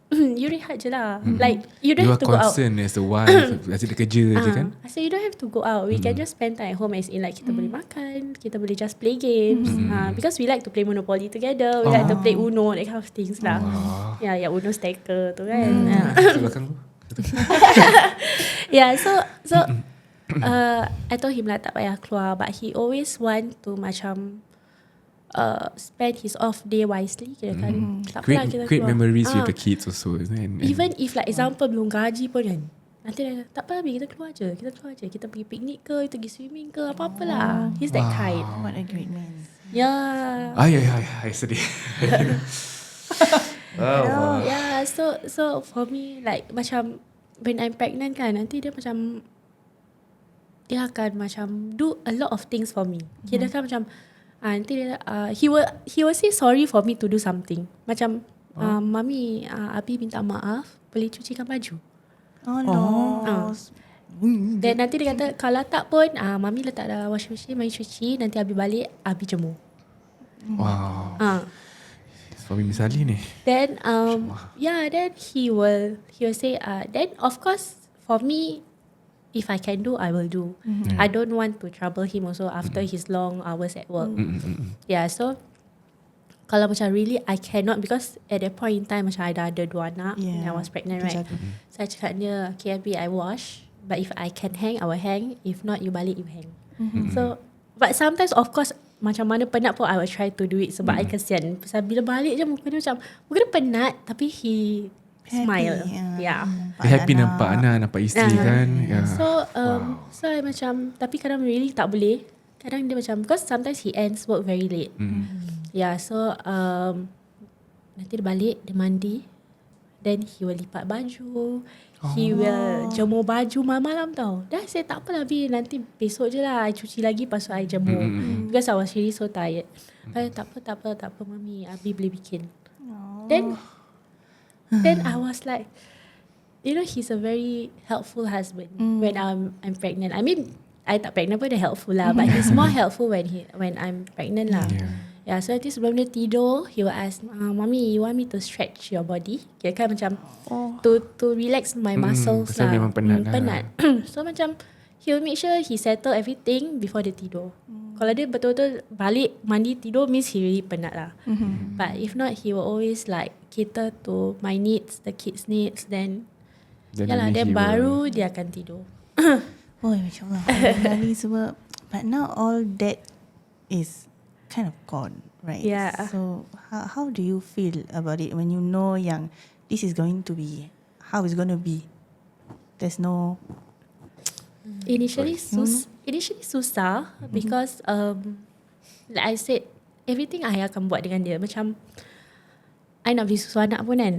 Speaker 3: you rehat je lah. Like, you don't
Speaker 1: You
Speaker 3: have
Speaker 1: are
Speaker 3: to go out.
Speaker 1: concerned as a wife. Asyik dia kerja je kan.
Speaker 3: I say you don't have to go out. We can just spend time at home, as in like kita boleh makan, kita boleh just play games. Because we like to play Monopoly together. We like to play Uno, that kind of things lah. Yeah, Uno stacker tu kan.
Speaker 1: Belakang tu.
Speaker 3: Yeah, so I told him lah tak payah keluar, but he always want to macam spend his off day wisely. Kira kan tak apalah kita
Speaker 1: Create
Speaker 3: keluar.
Speaker 1: memories with the kids also, isn't it? And
Speaker 3: Even if like example belum gaji pun kan, nanti dia kata, tak apa Abi, kita keluar je. Kita pergi piknik ke, kita pergi swimming ke, apa-apalah. He's that kind.
Speaker 2: What a great man.
Speaker 3: Yeah.
Speaker 1: Ay, sedih.
Speaker 3: Yeah, so for me like macam when I'm pregnant kan, nanti dia macam dia akan macam do a lot of things for me. Dia kan macam nanti dia he will say sorry for me to do something. Macam mami, Abi minta maaf, boleh cucikan baju.
Speaker 2: Oh no.
Speaker 3: Dan nanti dia kata kalau tak pun mami letak dalam washing machine, mami cuci, nanti Abi balik, Abi jemur.
Speaker 1: Wow. Suami misali ni.
Speaker 3: Then then he will say then of course for me, if I can do, I will do. I don't want to trouble him also after his long hours at work. Yeah, so kalau macam really I cannot, because at that point in time macam I dah ada 2 anak, and I was pregnant, right? So I cakap dia, KFB I wash, but if I can hang, I will hang. If not, you balik, you hang. So but sometimes of course macam mana penat pun I will try to do it sebab I kesian. Pasal bila balik je muka dia macam, muka dia penat tapi he smile. Yeah.
Speaker 1: Dia happy nampak anak, nampak isteri kan. Yeah.
Speaker 3: So I macam, tapi kadang really tak boleh. Kadang dia macam, because sometimes he ends work very late. Yeah, so nanti dia balik, dia mandi, then he will lipat baju, he will jemur baju malam-malam tau. Dah saya tak apalah Bi, nanti besok je lah I cuci lagi, lepas tu I jemur. Because I was really so tired. Tak apa mami, Abi boleh bikin. Then I was like, you know, he's a very helpful husband when I'm pregnant. I mean, I tak pregnant pun dia helpful lah, but he's more helpful when I'm pregnant lah. Yeah, so nanti sebelum dia tidur, he will ask, Mami, you want me to stretch your body? Kira kan macam to relax my muscles
Speaker 1: pasal
Speaker 3: lah.
Speaker 1: memang penat lah.
Speaker 3: Penat. So macam he will make sure he settle everything before dia tidur. Kalau dia betul-betul balik mandi tidur, means he really penat lah. But if not, he will always like cater to my needs, the kids' needs, then yalah, then baru dia akan tidur.
Speaker 2: Oh, masya-Allah. Alhamdulillah sebab, but now all that is kind of gone, right?
Speaker 3: Yeah.
Speaker 2: So how do you feel about it when you know yang this is going to be how it's going to be? There's no
Speaker 3: Initially susah because like I said, everything I akan buat dengan dia. Macam I nak beli susu anak pun kan,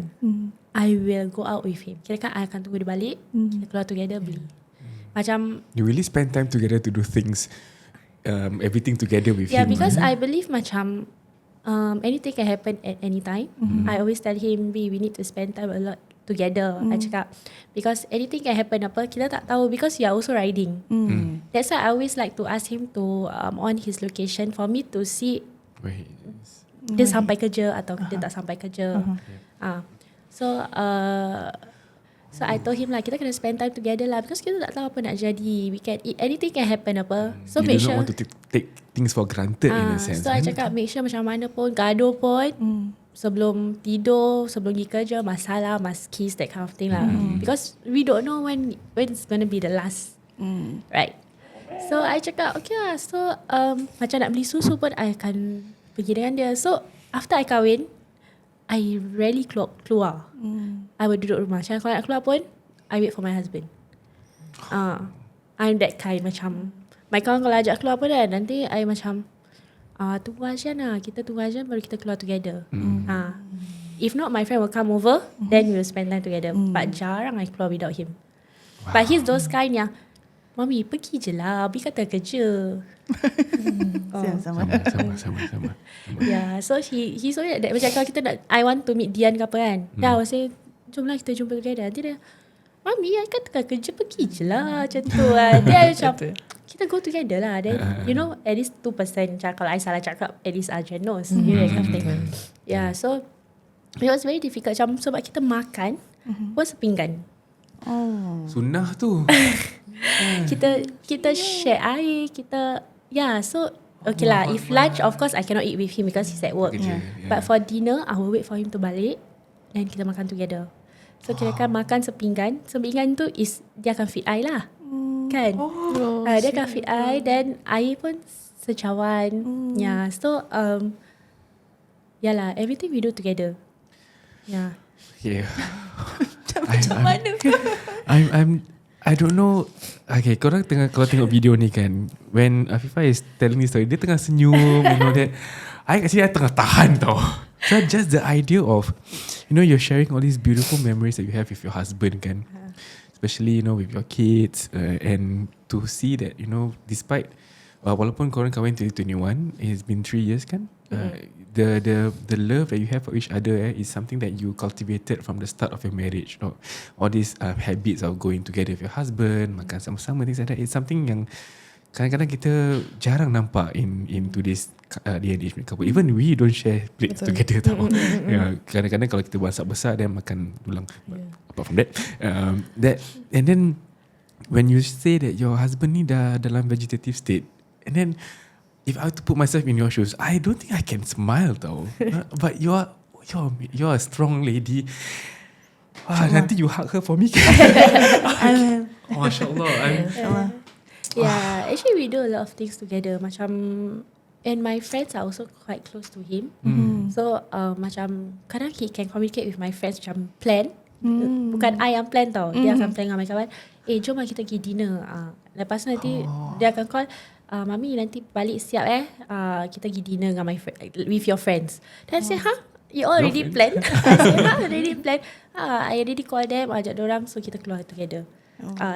Speaker 3: I will go out with him. Kira kan I akan tunggu dia balik, kita keluar together beli. Macam
Speaker 1: You really spend time together to do things, everything together with him.
Speaker 3: yeah, because I believe macam anything can happen at any time. I always tell him, we need to spend time a lot together. I cakap, because anything can happen apa, kita tak tahu, because you are also riding. That's why I always like to ask him to on his location for me to see
Speaker 1: Where he is.
Speaker 3: dia sampai kerja atau dia tak sampai kerja. So I told him lah, kita kena spend time together lah, because kita tak tahu apa nak jadi. We can anything can happen apa. So
Speaker 1: You
Speaker 3: make
Speaker 1: do
Speaker 3: sure
Speaker 1: not want to take things for granted in a sense.
Speaker 3: So I cakap make sure macam mana pun, gaduh pun, sebelum tidur, sebelum pergi kerja, masalah, must kiss, that kind of thing lah. Because we don't know when it's going to be the last. Right. So I cakap okay lah. So macam nak beli susu pun I akan pergi dengan dia. So after I kahwin, I rarely keluar. I will duduk rumah. Macam kalau nak keluar pun, I wait for my husband. I'm that kind. Macam my kawan kalau ajak keluar pun kan, nanti I macam tunggu Azrian lah, kita tunggu Azrian baru kita keluar together. If not, my friend will come over, then we will spend time together. But jarang I keluar without him. But he's those kind yang, Mami pergi je lah, Abi kata kerja.
Speaker 2: Sama.
Speaker 1: Sama.
Speaker 3: Yeah, so he's always like that. Macam kalau kita nak, I want to meet Dian ke apa kan, dah I will say, jomlah kita jumpa together. Nanti dia, Mami I kata kerja, pergi je lah, macam tu lah. Dia macam, kita go together lah. Then you know, at least 2%, macam kalau I salah cakap, at least Adrian knows. You know that kind of thing. Yeah, so it was very difficult. Macam sebab kita makan pun sepinggan.
Speaker 1: Sunnah tu.
Speaker 3: Kita share air, kita so okay lah. If lunch, of course I cannot eat with him because he's at work. But for dinner, I will wait for him to balik and kita makan together. So kira kan makan sepinggan. Sepinggan tu is dia akan feed I lah, kan? Dia akan feed I, then air pun secawan. Yeah, so lah, everything we do together. Yeah.
Speaker 2: Macam mana?
Speaker 1: I don't know. Okay, korang tengok video ni kan, when Afifah is telling this story, dia tengah senyum, you know that. I kat sini I tengah tahan tau. So just the idea of, you know, you're sharing all these beautiful memories that you have with your husband kan, especially, you know, with your kids, and to see that, you know, despite walaupun korang kahwin 2021, it's been 3 years kan, the love that you have for each other is something that you cultivated from the start of your marriage. You know, all these habits of going together with your husband, makan sama-sama, things like that. It's something yang kadang-kadang kita jarang nampak in today's day and age couple. Even we don't share plate together tau. Kadang-kadang kalau kita masak besar, then makan dulang. Apart from that, and then when you say that your husband ni dah dalam vegetative state, and then if I were to put myself in your shoes, I don't think I can smile tau. But you're a strong lady. Nanti you hug her for me. Masya Allah.
Speaker 3: Yeah, actually we do a lot of things together. Macam, and my friends are also quite close to him. So macam kadang he can communicate with my friends, macam plan. Bukan I yang plan tau. Dia akan plan dengan my kawan, jom lah kita pergi dinner. Lepas tu nanti dia akan call, Mami nanti balik siap kita pergi dinner dengan with your friends. Then I say, you already planned? I say, already planned. I already call them, ajak diorang, so kita keluar together.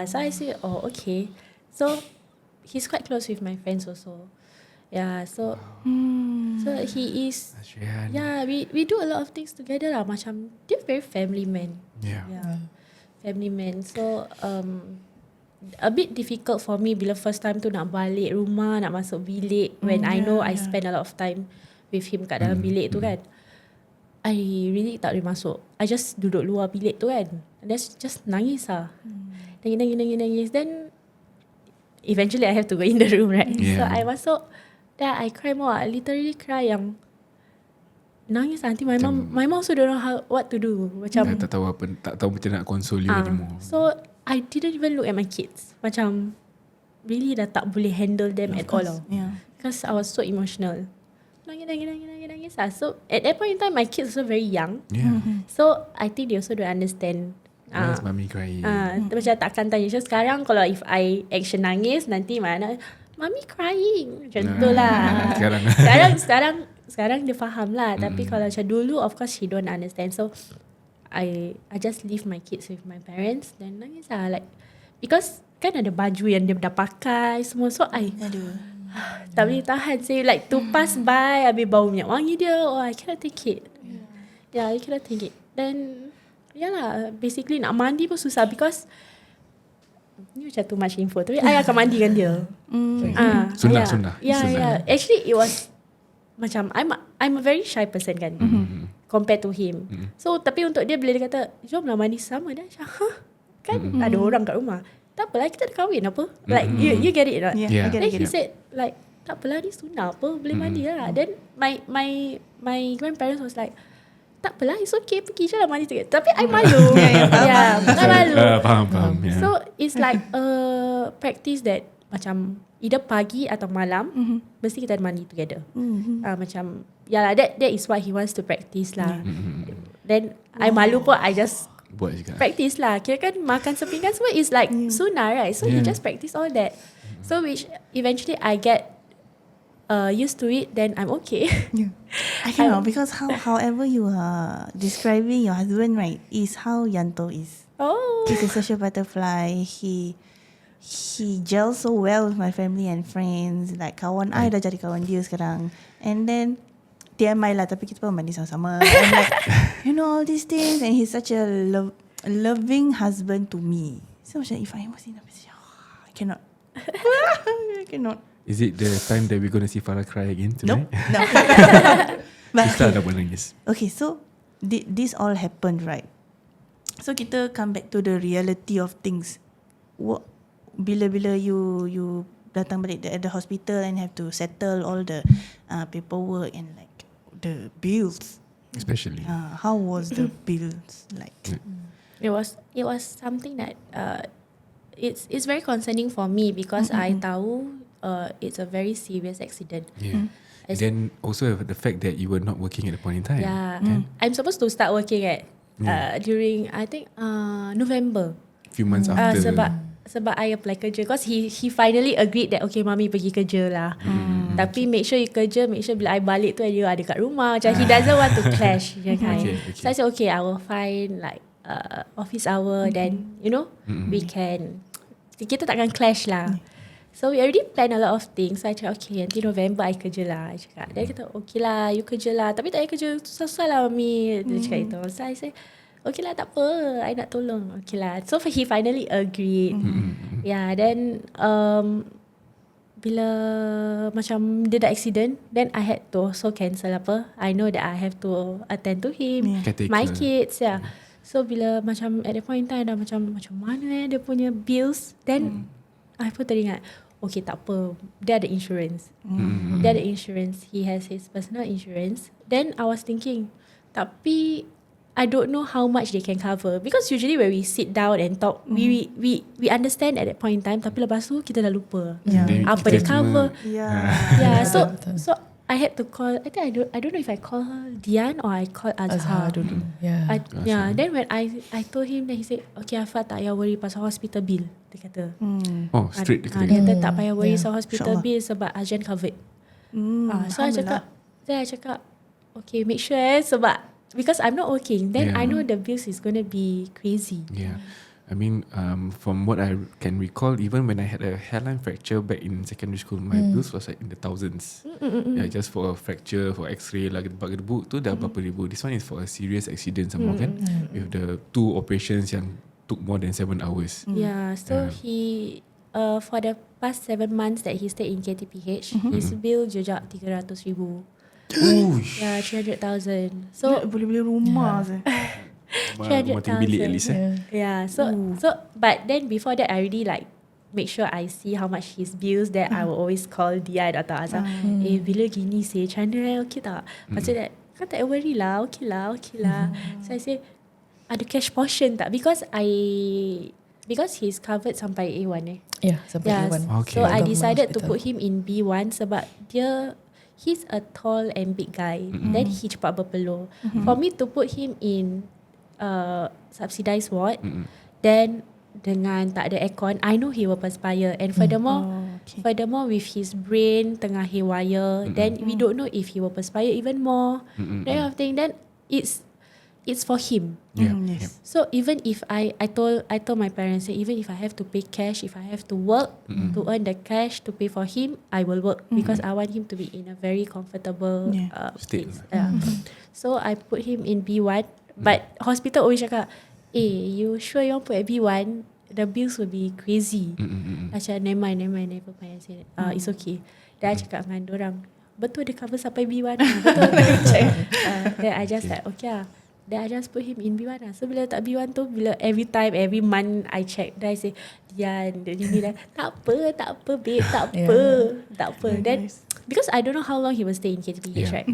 Speaker 3: So I say, okay. So he's quite close with my friends also. Yeah, so he is. Yeah, we do a lot of things together lah. Macam dia very family man. Yeah. Family man. So a bit difficult for me bila first time tu nak balik rumah, nak masuk bilik, when I know I spend a lot of time with him kat dalam bilik tu kan. I really tak boleh masuk. I just duduk luar bilik tu kan. And just nangis lah. Nangis. Then eventually I have to go in the room, right? So I masuk, then I cry more. I literally cry yang nangis nanti my mom also don't know what to do. Macam
Speaker 1: tak tahu macam nak console you anymore.
Speaker 3: So I didn't even look at my kids. Macam really dah tak boleh handle them at all. Because I was so emotional. Nangis. So at that point in time, my kids also very young. So I think they also don't understand.
Speaker 1: Why is mommy crying?
Speaker 3: Macam takkan tanya. So sekarang kalau if I action nangis, nanti mana mommy crying. Macam tu lah. Sekarang dia faham lah. Tapi kalau macam dulu, of course she don't understand. So I just leave my kids with my parents. Then nangis lah. Like, because kan ada baju yang dia dah pakai semua. So tak boleh tahan. Say like to pass by, habis bau minyak wangi dia. I cannot take it. I cannot take it. Then yalah, basically nak mandi pun susah because ni macam too much info. Tapi I akan mandikan dia.
Speaker 1: Sunnah.
Speaker 3: Yeah. Actually it was macam I'm a very shy person kan, compared to him. So tapi untuk dia bila dia kata jomlah mandi sama, dia macam kan ada orang kat rumah. Tak apalah, kita dah kahwin apa. Like you get it right? Then he said like tak apalah, ni sunnah apa, boleh mandi lah. Then my grandparents was like, tak apalah, it's okay, pergi je lah mandi together. Tapi I malu. Bukan malu.
Speaker 1: Faham.
Speaker 3: So it's like a practice that macam either pagi atau malam mesti kita mandi together. Macam yalah, that is what he wants to practice lah. Then I malu pun, I just
Speaker 1: buat juga.
Speaker 3: Practice lah. Kira kan makan sepinggan semua is like sunnah, right? So you just practice all that. So which eventually I get used to it, then I'm okay.
Speaker 2: I cannot because however you are describing your husband, right, is how Yanto is.
Speaker 3: Oh.
Speaker 2: He's a social butterfly. He gels so well with my family and friends. Like kawan I dah jadi kawan dia sekarang. And then TMI lah, tapi kita pun mandi sama-sama. And like, you know, all these things. And he's such a loving husband to me. So macam if I was in a position, I cannot. I cannot.
Speaker 1: Is it the time that we're going to see Farah cry again tonight?
Speaker 2: No. But
Speaker 1: Kita dah menangis.
Speaker 2: okay, so this all happened, right? So kita come back to the reality of things. Bila you datang balik at the hospital and have to settle all the paperwork and like the bills.
Speaker 1: Especially.
Speaker 2: How was the bills like?
Speaker 3: It was something that it's very concerning for me because I tahu it's a very serious accident.
Speaker 1: Yeah. And then also the fact that you were not working at the point in time.
Speaker 3: Yeah. I'm supposed to start working at during I think November.
Speaker 1: Few months after.
Speaker 3: Sebab I apply kerja because he finally agreed that okay mami pergi kerja lah. Tapi make sure you kerja, make sure bila I balik tu dia ada kat rumah. Macam he doesn't want to clash. Okay. So I said okay, I will find like office hour then you know kita takkan clash lah. So we already plan a lot of things. So I cakap okay nanti November I kerja lah. I cakap dia kata okay lah you kerja lah, tapi tak payah kerja susah-susah lah mami. Dia cakap itu. So I say okay lah tak apa, I nak tolong. Okay lah. So he finally agreed. Yeah, then bila macam dia dah accident, then I had to also cancel apa. I know that I have to attend to him, my kids. Yeah. So bila macam at the point in time dah macam mana dia punya bills, then I pun teringat, okay tak apa, dia ada insurance. Dia ada insurance. He has his personal insurance. Then I was thinking, tapi I don't know how much they can cover because usually when we sit down and talk, we understand at that point in time. Tapi lepas tu kita dah lupa apa dia cover. Yeah. So I had to call. I think I don't know if I call her Dian or I call Azhar dulu. Yeah. Then when I told him, then he said, okay Afifah tak payah worry pasal hospital bill. Dia kata.
Speaker 1: Oh straight dia kata.
Speaker 3: Dia kata tak payah worry pasal hospital bill sebab Azrian covered. So I cakap, okay make sure sebab because I'm not working, then I know the bills is going to be crazy.
Speaker 1: Yeah. I mean, from what I can recall, even when I had a hairline fracture back in secondary school, my bills was like in the thousands. Yeah, just for a fracture, for X-ray, lah, gedebuk tu dah berapa ribu. This one is for a serious accident sama kan, with the 2 operations yang took more than 7 hours.
Speaker 3: Yeah, so he for the past 7 months that he stayed in KTPH, his bill jejak 300,000. Yeah, 300,000. So
Speaker 2: boleh beli rumah je.
Speaker 1: Rumah tinggi bilik at least.
Speaker 3: Yeah. So but then before that I already like make sure I see how much his bills. That I will always call Dian atau Azhar. Bila gini say macam mana okay tak? Macam that kan tak worry lah. Okay lah. So I say ada cash portion tak? Because he's covered sampai A1
Speaker 4: sampai A1.
Speaker 1: Okay.
Speaker 3: So I decided to put him in B1 sebab he's a tall and big guy. Then he cepat berpeluh. For me to put him in subsidized ward, then dengan tak ada aircon, I know he will perspire. And furthermore with his brain tengah haywire, then we don't know if he will perspire even more. That kind of thing. Then it's for him.
Speaker 2: Yes.
Speaker 3: So even if I told my parents, say, even if I have to pay cash, if I have to work to earn the cash to pay for him, I will work because I want him to be in a very comfortable
Speaker 1: state.
Speaker 3: So I put him in B1, but hospital always cakap, you sure you want put at B1? The bills will be crazy. Macam never mind. I say, it's okay. Then I cakap dengan dorang, betul dia cover sampai B1 betul. Then I just like okay lah. Then I just put him in B1 lah. So bila tak B1 tu, bila every month I check, then I say, Dian, dia lah, tak apa babe, tak apa. Then because I don't know how long he will stay in KTPH, right?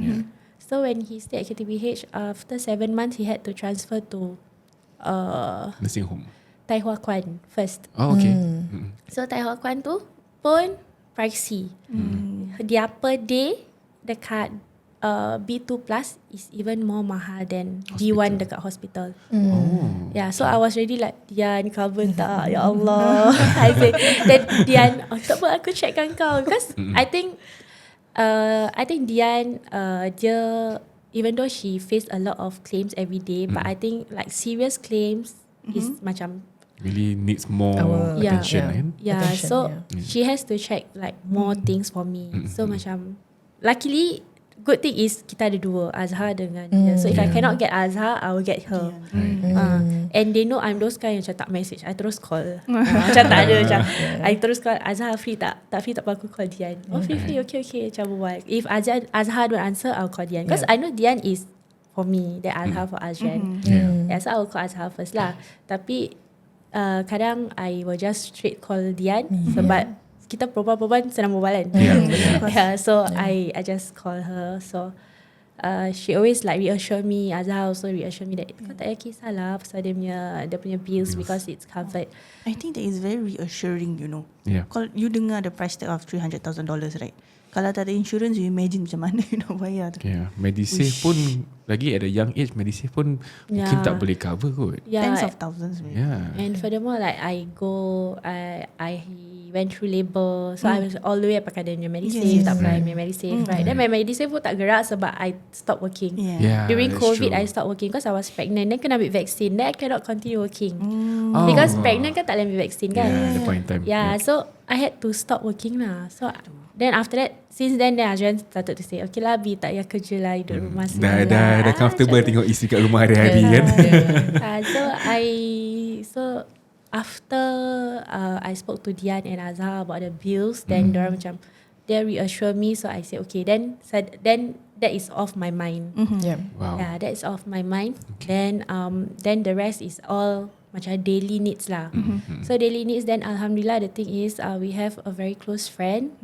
Speaker 3: So when he stayed at KTPH, after 7 months he had to transfer to
Speaker 1: nursing home.
Speaker 3: TAQWA Kwan first.
Speaker 1: Oh okay.
Speaker 3: So TAQWA Kwan tu pun pricey. Dia per day dekat B2 plus is even more mahal than B1 dekat hospital. Yeah, so I was really like, Dian cover tak? Ya Allah. I say, then Dian, tak apa aku checkkan kau. Because I think I think Dian, dia, even though she faced a lot of claims every day, but I think like serious claims is macam
Speaker 1: Really needs more
Speaker 4: Yeah.
Speaker 1: attention.
Speaker 4: Yeah.
Speaker 1: Kan?
Speaker 3: yeah,
Speaker 4: Attention,
Speaker 3: so
Speaker 4: yeah.
Speaker 3: she has to check like more things for me. So macam luckily good thing is kita ada dua, Azhar dengan dia. So if I
Speaker 1: Yeah.
Speaker 3: cannot get Azhar, I will get her. And they know I'm those kind yang macam tak message, I terus call. Macam tak ada macam I terus call Azhar free tak? Tak free tak apa, aku call Dian. Oh free okay macam berbual. If Azhar don't answer, I'll call Dian. Because I know Dian is for me, then Azhar for Azrian. Yeah, so I will call Azhar first lah. Tapi kadang I will just straight call Dian sebab kita perempuan-perempuan senang berbual kan. Yeah, so I just call her. So she always like reassure me. Azhar also reassure me that kau tak payah kisahlah pasal dia punya bills because it's covered.
Speaker 2: I think that is very reassuring, you know.
Speaker 1: Yeah.
Speaker 2: Kalau you dengar the price tag of $300,000, right? Kalau tak ada insurance, you imagine macam mana you nak bayar tu.
Speaker 1: Yeah. Medisave pun lagi at a young age, Medisave pun mungkin tak boleh cover kot.
Speaker 2: Tens of thousands. Maybe.
Speaker 1: Yeah.
Speaker 3: And furthermore, like I went through labour, so I was all the way pakai dia punya Medisave, tak pakai punya Medisave, right? Then my Medisave pun tak gerak sebab I stopped working.
Speaker 1: Yeah,
Speaker 3: During
Speaker 1: that's
Speaker 3: COVID,
Speaker 1: true.
Speaker 3: I stopped working because I was pregnant. Then kena ambil vaksin. Then I cannot continue working because pregnant kan tak boleh ambil vaksin kan.
Speaker 1: Yeah, the point in time.
Speaker 3: Yeah, so I had to stop working lah. So then after that, since then Azrian started to say, okay lah Bi, tak payah kerja lah, duduk rumah sendiri
Speaker 1: Dah comfortable tengok isteri kat rumah hari-hari kan.
Speaker 3: So after I spoke to Dian and Azhar about the bills, then diorang macam they reassure me, so I said okay, then that is off my mind.
Speaker 4: Yeah.
Speaker 1: Wow.
Speaker 3: Yeah, that is off my mind. Then the rest is all macam daily needs lah. So daily needs, then alhamdulillah the thing is we have a very close friend,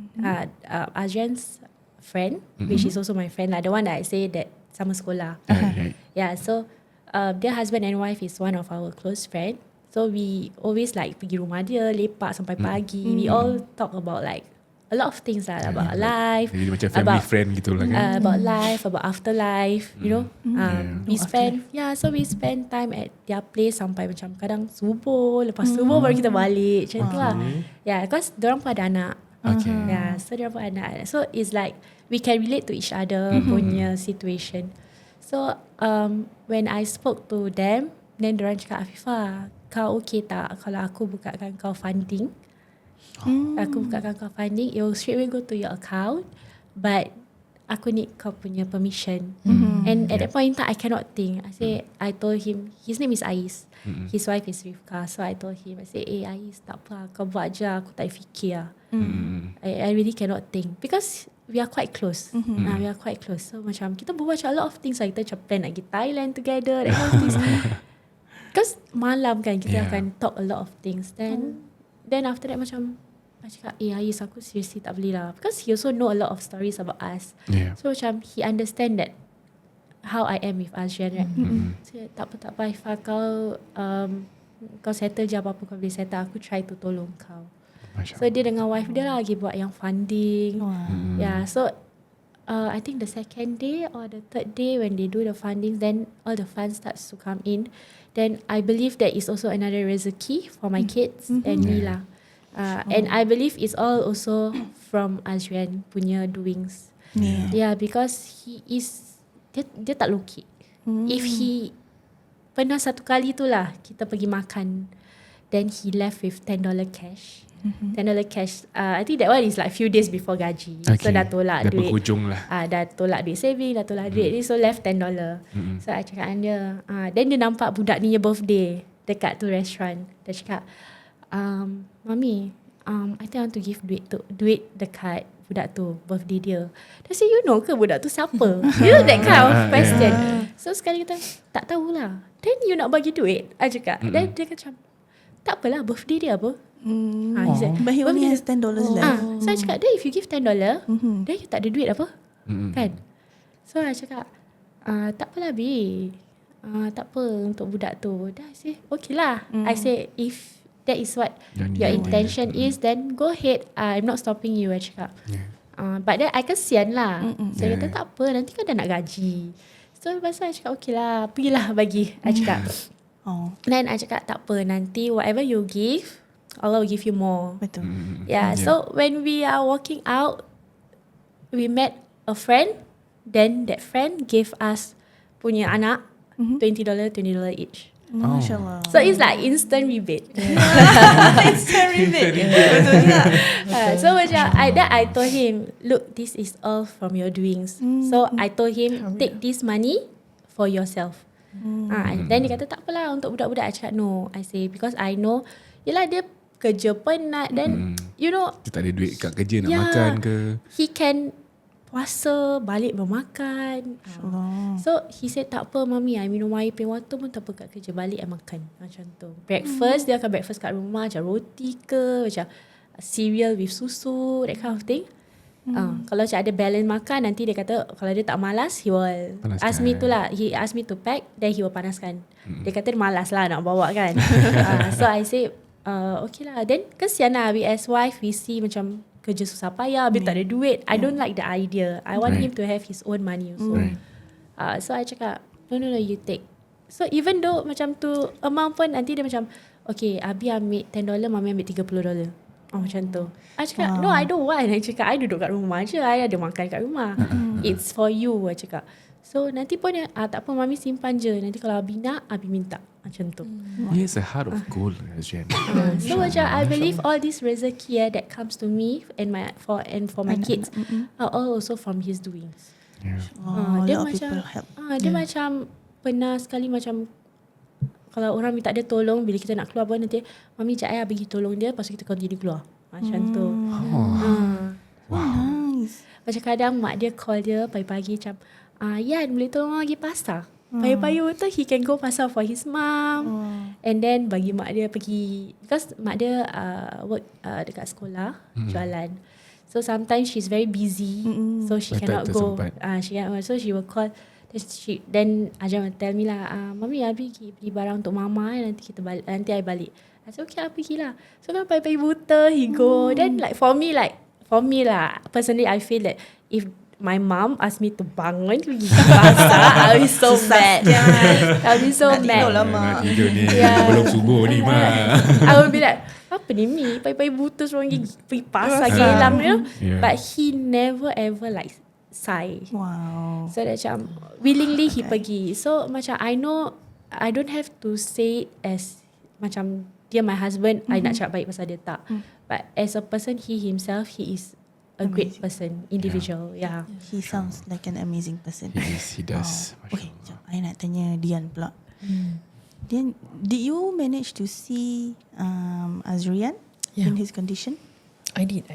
Speaker 3: Azrian's friend, which is also my friend lah, the one that I say that sama sekolah.
Speaker 1: Right.
Speaker 3: Yeah, so their husband and wife is one of our close friend. So we always like pergi rumah dia, lepak sampai pagi. We all talk about like a lot of things lah, about life,
Speaker 1: Jadi macam family friend gitu lah kan.
Speaker 3: about life, about afterlife, you know. We spend we spend time at their place sampai macam kadang subuh, lepas subuh baru kita balik macam tu lah. Yeah, because diorang pun ada anak.
Speaker 1: Okay.
Speaker 3: Yeah, so diorang pun ada anak. So it's like we can relate to each other punya situation. So when I spoke to them, then diorang cakap, Afifah, kau okay tak kalau aku bukakan kau funding? Aku bukakan kau funding, it will straight away go to your account, but aku need kau punya permission. And at that point in time, I cannot think. I told him, his name is Ais, his wife is Rifka. So I told him, I say, Ais, tak apa, kau buat je, aku tak fikir lah. I really cannot think because we are quite close. We are quite close. So macam kita berbual macam a lot of things lah. Kita macam plan nak pergi Thailand together, that kind of things. Because malam kan kita akan talk a lot of things. Then after that macam I cakap, Ais, aku seriously tak boleh lah. Because he also know a lot of stories about us.
Speaker 1: Yeah.
Speaker 3: So macam he understand that how I am with Azrian, right? So tak apa Ifah, kau settle je apa-apa kau boleh settle. Aku try to tolong kau.
Speaker 1: Masya
Speaker 3: So dia dengan wife dia lah lagi buat yang funding. Yeah, so I think the second day or the third day when they do the funding, then all the funds starts to come in. Then I believe that is also another rezeki for my kids and me lah. And I believe it's all also from Azrian punya doings. Yeah, because dia tak lukit. If he pernah satu kali tu lah kita pergi makan, then he left with $10 cash. $10 cash. I think that one is like few days before gaji. So dah tolak duit.
Speaker 1: Dah berhujung lah.
Speaker 3: Dah tolak duit saving, dah tolak duit ni, so left $10. So I cakap dengan dia, then dia nampak budak ni birthday dekat tu restaurant. Dia cakap, Mami, I think I want to give duit dekat budak tu, birthday dia. Dia say, you know ke budak tu siapa? You know that kind of question. So sekali kata, tak tahulah. Then you nak bagi duit? I cakap. Then dia kata macam, tak apalah, birthday dia apa? He said,
Speaker 2: But he only has $10 left.
Speaker 3: So I cakap, then if you give $10, then you tak ada duit apa? Kan? So I cakap, tak apalah Bi, tak apa untuk budak tu. Then I say, okay lah. I say, if that is what your intention is, then go ahead. I'm not stopping you, I cakap. But then I kesian lah. So dia kata, tak apa, nanti kan dah nak gaji. So lepas tu I cakap, okay lah, pergilah bagi. I cakap. Then I cakap, tak apa, nanti whatever you give, Allah will give you more.
Speaker 2: Betul.
Speaker 3: Yeah, so when we are walking out, we met a friend, then that friend gave us punya anak $20 each.
Speaker 2: MashaAllah.
Speaker 3: So it's like instant rebate.
Speaker 2: Instant rebate. Betul juga.
Speaker 3: So macam I told him, look, this is all from your doings. So I told him, take this money for yourself. Then dia kata tak apalah untuk budak-budak. I cakap no. I say because I know, yelah dia kerja penat, then you know
Speaker 1: Dia tak ada duit kat kerja nak makan ke.
Speaker 3: he can puasa balik bermakan. So he said tak apa mami, I minum air plain water pun tak apa, kat kerja balik I makan macam tu. Breakfast dia akan breakfast kat rumah, macam roti ke, macam cereal with susu, that kind of thing. Kalau macam ada balance makan, nanti dia kata kalau dia tak malas, he will ask me to lah. He ask me to pack, then he will panaskan. Dia kata dia malas lah nak bawa kan. So I say okay lah. Then kesian lah, we as wife we see macam kerja susah payah, habis tak ada duit. I don't like the idea. I want him to have his own money also. So I cakap no, you take. So even though macam tu amount pun, nanti dia macam okay, Abi ambil $10, mami ambil $30. Macam tu. I cakap no, I don't want. I cakap I duduk kat rumah je, I ada makan kat rumah. It's for you, I cakap. So nanti pun tak apa mami simpan je, nanti kalau Abi nak, Abi minta. Macam tu.
Speaker 1: He has a heart of gold, Azrian.
Speaker 3: So macam I believe all this rezeki that comes to me and for my kids are all also from his doings. Dia macam dia macam pernah sekali macam kalau orang minta dia tolong, bila kita nak keluar pun nanti mami jap pergi tolong dia, lepas tu kita continue keluar. Macam tu.
Speaker 2: Nice.
Speaker 3: Macam kadang mak dia call dia pagi-pagi macam Yan boleh tolong pergi pasar. Pagi-pagi tu he can go pasar for his mom. And then bagi mak dia pergi, because mak dia work dekat sekolah, jualan. So sometimes she's very busy, so she cannot go. So she will call. Then Ajam will tell me lah, mami Abi pergi beli barang untuk mama, nanti kita balik, nanti I balik. I said okay, I pergi lah. So kan pagi-pagi buta he go. Then like for me lah, personally I feel that if my mom asked me to bangun pergi ke pasar, I'll be so mad. I'll be so mad.
Speaker 1: Nak tidur ni belum subuh ni mak.
Speaker 3: I will be like, apa ni Mi? Pagi-pagi buta suruh pergi pasar gelang, you know. But he never ever like sigh.
Speaker 2: Wow.
Speaker 3: So that macam willingly he pergi. So macam I know I don't have to say it as macam dia my husband, I nak cakap baik pasal dia, tak. But as a person, he himself, he is a great person, individual. Yeah.
Speaker 2: He sounds like an amazing person.
Speaker 1: He does.
Speaker 2: Okay, jom, I nak tanya Dian pula. Dian, did you manage to see Azrian in his condition?
Speaker 4: I did.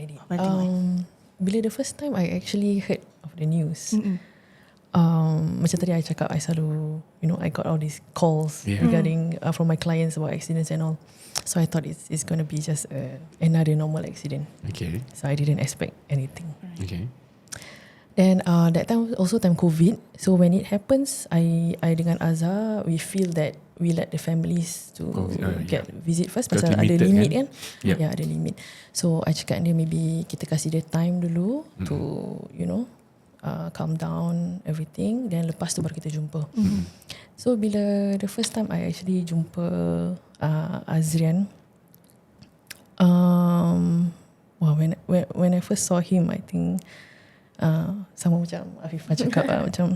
Speaker 4: Bila the first time I actually heard of the news, macam tadi I cakap, I selalu, I got all these calls regarding from my clients about accidents and all. So I thought it's going to be just another normal accident.
Speaker 1: Okay.
Speaker 4: So I didn't expect anything.
Speaker 1: Okay.
Speaker 4: Then that time also time COVID. So when it happens, I dengan Azhar, we feel that we let the families to get visit first. Pasal ada limit kan? Yeah, ada limit. So I cakap dia maybe kita kasih dia time dulu to calm down everything. Then lepas tu baru kita jumpa. So bila the first time I actually jumpa Azrian, when I first saw him, I think sama macam Afifah cakap macam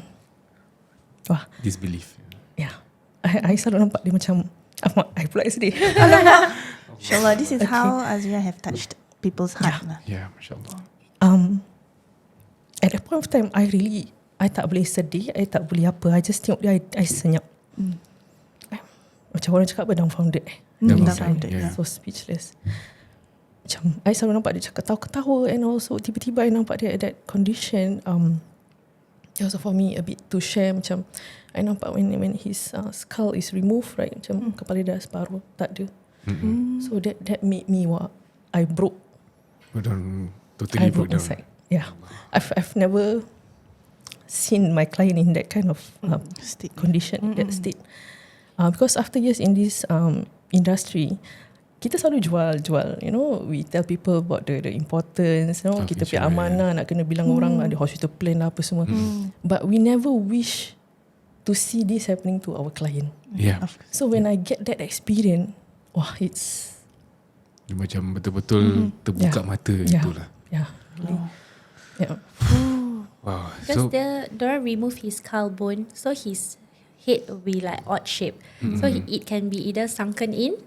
Speaker 4: wah,
Speaker 1: disbelief.
Speaker 4: Yeah, I selalu nampak dia macam I pula sedih.
Speaker 2: InsyaAllah, this is how Azrian have touched people's heart lah.
Speaker 1: Yeah, masyaAllah.
Speaker 4: At that point of time, I tak boleh sedih, I tak boleh apa. I just tengok dia, I senyap. Macam orang cakap apa, dumbfounded.
Speaker 2: Dumbfounded,
Speaker 4: So speechless. Macam I selalu nampak dia cakap ketawa-ketawa, and also tiba-tiba I nampak dia at that condition. It was for me a bit to share. Macam I nampak when his skull is removed, right, macam kepala dah separuh tak ada. So that made me I broke.
Speaker 1: Totally
Speaker 4: broke
Speaker 1: down.
Speaker 4: inside. Yeah, I've never seen my client in that kind of condition, that state. Because after years in this industry, kita selalu jual. We tell people about the importance. Kita punya amanah nak kena bilang orang ada hospital plan lah apa semua. But we never wish to see this happening to our client.
Speaker 1: Yeah.
Speaker 4: So when I get that experience, it's
Speaker 1: dia macam betul-betul terbuka mata itulah.
Speaker 4: Yeah. Yeah.
Speaker 3: Because they remove his skull bone, so his head will be like odd shape. So it can be either sunken in,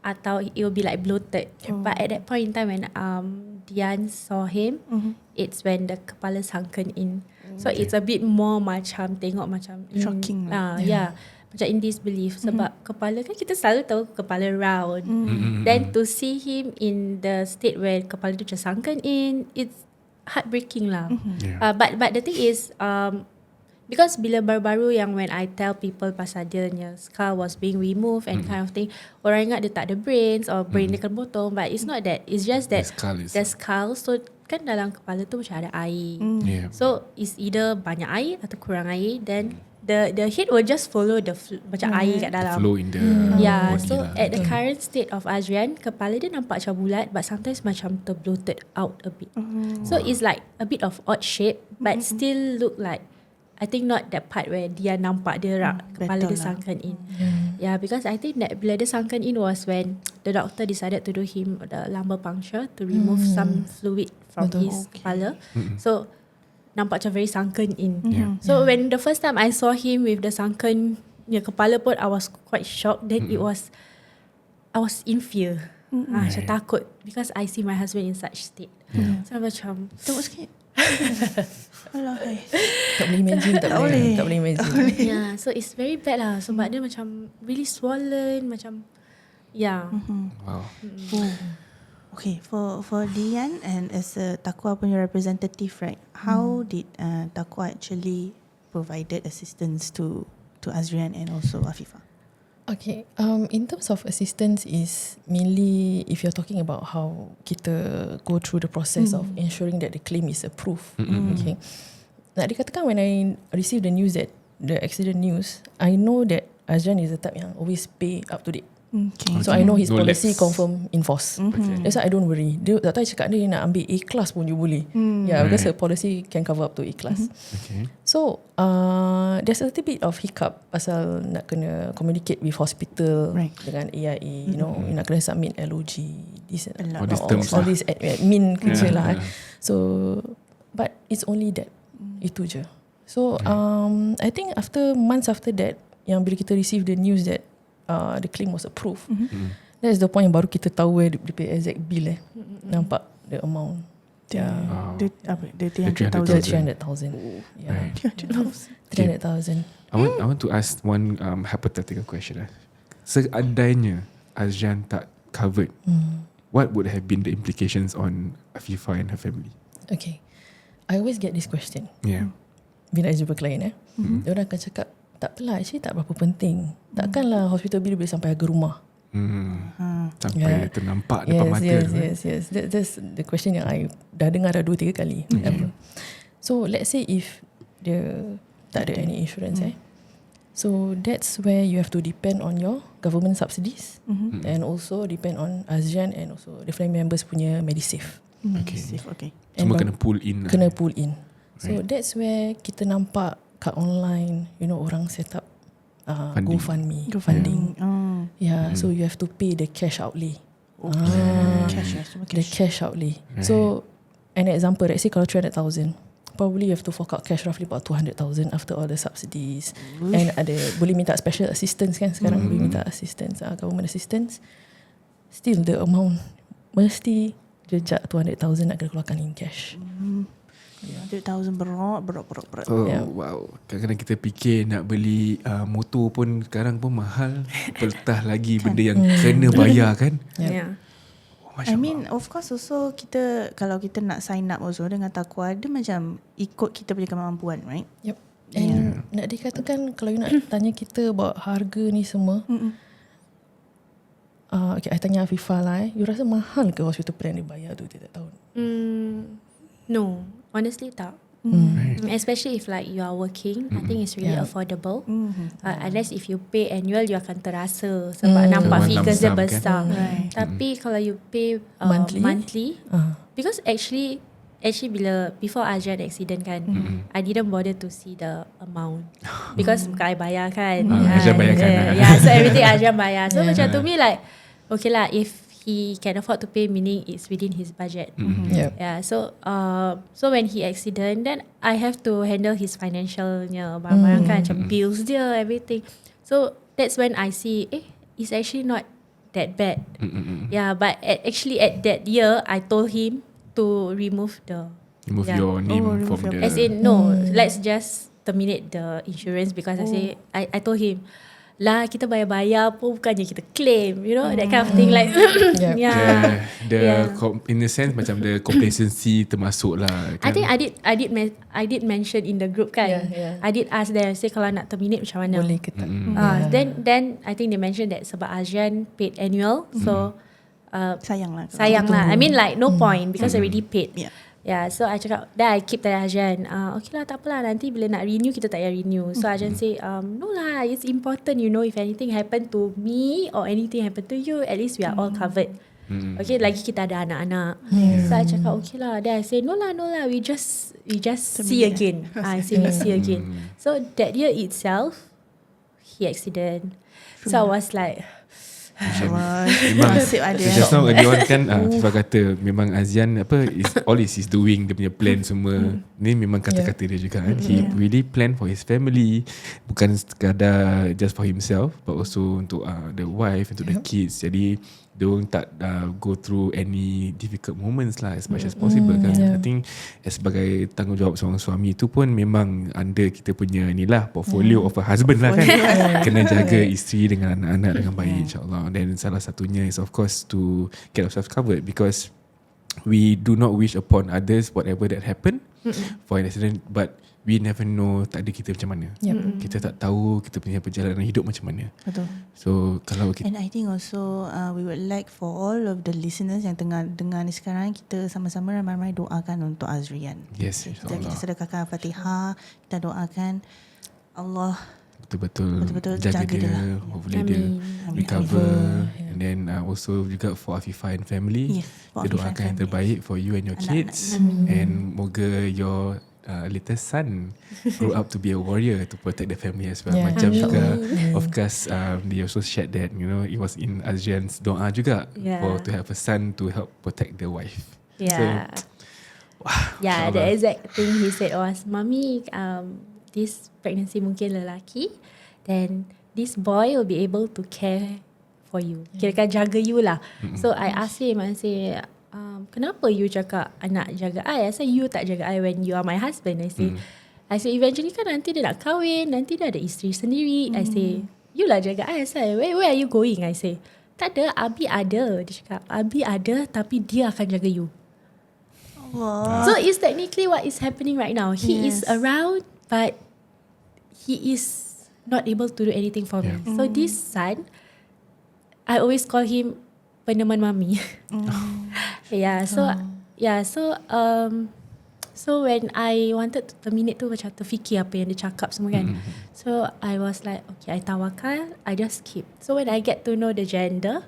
Speaker 3: atau it will be like bloated. But at that point in time when Dian saw him, it's when the kepala sunken in. So it's a bit more macam tengok macam
Speaker 2: Shocking lah.
Speaker 3: macam in disbelief. Sebab kepala kan kita selalu tahu kepala round. Then to see him in the state where kepala tu just sunken in, it's heartbreaking lah. But the thing is, because bila baru-baru yang when I tell people pasal dia punya skull was being removed and kind of thing, orang ingat dia tak ada brains or brain dia kena potong, but it's not that. It's just that the skull, so kan dalam kepala tu macam ada air. So it's either banyak air atau kurang air, then the head will just follow the macam air kat dalam.
Speaker 1: Flow in the body
Speaker 3: so
Speaker 1: lah.
Speaker 3: at the current state of Azrian, kepala dia nampak macam bulat, but sometimes macam bloated out a bit. So it's like a bit of odd shape, but still look like, I think not that part where dia nampak dia kepala dia sunken in. Because I think that bila dia sunken in was when the doctor decided to do him the lumbar puncture to remove some fluid from his kepala. So nampak macam very sunken in. So when the first time I saw him with the sunken kepala pun, I was quite shocked. Then I was in fear. Macam takut because I see my husband in such state. So macam
Speaker 2: Tengok sikit. Alah,
Speaker 4: Tak boleh imagine, tak boleh imagine.
Speaker 3: So it's very bad lah sebab dia macam really swollen, macam
Speaker 1: Wow.
Speaker 2: Okay, for Dian and as a TAQWA punya representative, right? How did TAQWA actually provided assistance to Azrian and also Afifah?
Speaker 4: Okay, in terms of assistance is mainly if you're talking about how kita go through the process of ensuring that the claim is approved. Okay, nak dikatakan when I receive the news that the accident news, I know that Azrian is the type yang always pay up to date. So I know his
Speaker 1: No
Speaker 4: policy
Speaker 1: lapse.
Speaker 4: confirm enforce. That's why I don't worry. Dia tak tahu cakap dia nak ambil A class pun you boleh. Because her policy can cover up to A class. So there's a little bit of hiccup pasal nak kena communicate with hospital dengan AIA. You know, nak kena submit LOG, this
Speaker 1: All these terms
Speaker 4: all
Speaker 1: lah.
Speaker 4: this admin kerja lah. So but it's only that. Itu je. So I think months after that, yang bila kita receive the news that the claim was approved, that's the point yang baru kita tahu dia pay exact bill nampak the amount.
Speaker 2: The
Speaker 4: 300,000. 300,000.
Speaker 1: I want to ask one hypothetical question. Seandainya Azrian tak covered, what would have been the implications on Afifah and her family?
Speaker 4: Okay, I always get this question. Bila I jumpa klien dia orang akan cakap, tak apalah, actually tak berapa penting. Takkanlah hospital bill boleh sampai harga rumah.
Speaker 1: Sampai ternampak depan mata.
Speaker 4: Yes. That's the question yang I dah dengar dah 2-3 kali. So let's say if dia tak ada any insurance so that's where you have to depend on your government subsidies and also depend on Azrian and also the family members punya Medisave.
Speaker 2: Okay.
Speaker 1: Semua kena pull in.
Speaker 4: Kena pull in. So that's where kita nampak kat online, you know, orang set up GoFundMe, funding. So you have to pay the cash outlay. The cash outlay. So an example, let's say kalau 300,000, probably you have to fork out cash roughly about 200,000 after all the subsidies. And ada boleh minta special assistance kan sekarang, boleh minta assistance, government assistance. Still the amount mesti jejak 200,000 nak kena keluarkan in cash.
Speaker 2: 100,000 berat.
Speaker 1: Wow. Kadang-kadang kita fikir nak beli motor pun sekarang pun mahal. Peltah lagi benda yang kena bayar kan.
Speaker 2: I mean, of course also kita, kalau kita nak sign up also dengan TAQWA, dia macam ikut kita punya kemampuan, right?
Speaker 4: Yep. And nak dikatakan kalau you nak tanya kita about harga ni semua, okay, I tanya Afifah lah, you rasa mahal ke hospital plan dia bayar tu tiap tahun?
Speaker 3: No, honestly tak. Especially if like you are working, I think it's really affordable. Unless if you pay annual, you akan terasa sebab nampak figures dia besar. Tapi kalau you pay monthly, because actually bila before Azrian accident kan, I didn't bother to see the amount because bukan I bayar kan.
Speaker 1: Azrian bayar kan.
Speaker 3: So everything Azrian bayar. So macam to me like, okay lah, if he can afford to pay, meaning it's within his budget.
Speaker 4: Yep.
Speaker 3: Yeah, so when he accident, then I have to handle his financialnya, barang-barang kan, macam bills dia, everything. So that's when I see, it's actually not that bad. Yeah, but actually at that year, I told him to remove
Speaker 1: your name
Speaker 2: remove
Speaker 1: from
Speaker 2: your-
Speaker 1: the
Speaker 3: as in, no, let's just terminate the insurance because I told him, lah kita bayar-bayar pun bukannya kita claim, you know, that kind of thing, like
Speaker 1: in a sense macam the complacency termasuk lah
Speaker 3: I
Speaker 1: kan?
Speaker 3: think I did mention in the group kan.
Speaker 4: Yeah.
Speaker 3: I did ask them, say kalau nak terminate macam mana.
Speaker 4: Boleh ke tak?
Speaker 3: Then I think they mentioned that sebab Azrian paid annual, so
Speaker 2: Sayang lah.
Speaker 3: sayang lah. I mean like no point because I already paid.
Speaker 2: Yeah.
Speaker 3: Yeah, so I cakap, then I keep tanya Azrian, okay lah, tak apalah, nanti bila nak renew, kita tak payah renew. So Azrian say, no lah, it's important, you know, if anything happen to me or anything happen to you, at least we are all covered. Okay, lagi kita ada anak-anak. So I cakap, okay lah. Then I say, no lah, we just see again. I say, we see again. So that year itself, he accident. So I was like,
Speaker 1: Memang
Speaker 2: Nasib ada.
Speaker 1: just now earlier on kan Afifah kata memang Azrian all is doing, dia punya plan semua ni memang kata-kata dia juga kan. He really plan for his family, bukan sekadar just for himself but also untuk the wife, untuk the kids. Jadi diorang tak go through any difficult moments lah as much as possible kan. I think sebagai tanggungjawab seorang suami tu pun memang under kita punya ni lah portfolio of a husband lah kan. Kena jaga isteri dengan anak-anak dengan baik insyaAllah. Dan salah satunya is of course to get ourselves covered because we do not wish upon others whatever that happen for an accident, but we never know takdir kita macam mana. Kita tak tahu kita punya perjalanan hidup macam mana.
Speaker 2: Betul.
Speaker 1: So kalau kita
Speaker 2: And I think also we would like for all of the listeners yang tengah dengar ni sekarang, kita sama-sama ramai-ramai doakan untuk Azrian.
Speaker 1: yes
Speaker 2: Kita
Speaker 1: insyaAllah
Speaker 2: sedekahkan Fatihah, kita doakan Allah
Speaker 1: betul-betul jaga dia
Speaker 2: lah.
Speaker 1: hopefully dia recover. And then also juga for Afifah and family,
Speaker 2: Yes, for
Speaker 1: kita
Speaker 2: Afifah and
Speaker 1: doakan yang
Speaker 2: family.
Speaker 1: terbaik for you and your
Speaker 2: Anak-anak.
Speaker 1: kids. And moga your latest son grow up to be a warrior to protect the family as well. Macam juga of course they also shared that, you know, it was in Azrian's doa juga for to have a son to help protect the wife.
Speaker 3: yeah. Yeah, the exact thing he said was, Mummy, this pregnancy mungkin lelaki, then this boy will be able to care for you. Kirakan jaga you lah. So I asked him, I say, kenapa you cakap anak jaga I? I say, you tak jaga I when you are my husband. I say, eventually kan nanti dia nak kahwin, nanti dia ada isteri sendiri. I say, you lah jaga I. I say, where are you going? I say, tak ada, Abi ada. Dia cakap, Abi ada tapi dia akan jaga you. So it's technically what is happening right now. He is around, but he is not able to do anything for me. So this son, I always call him peneman mami. So when I wanted to terminate tu, macam terfikir apa yang dia cakap semua kan. So I was like, okay, I tawakal, I just keep. So when I get to know the gender,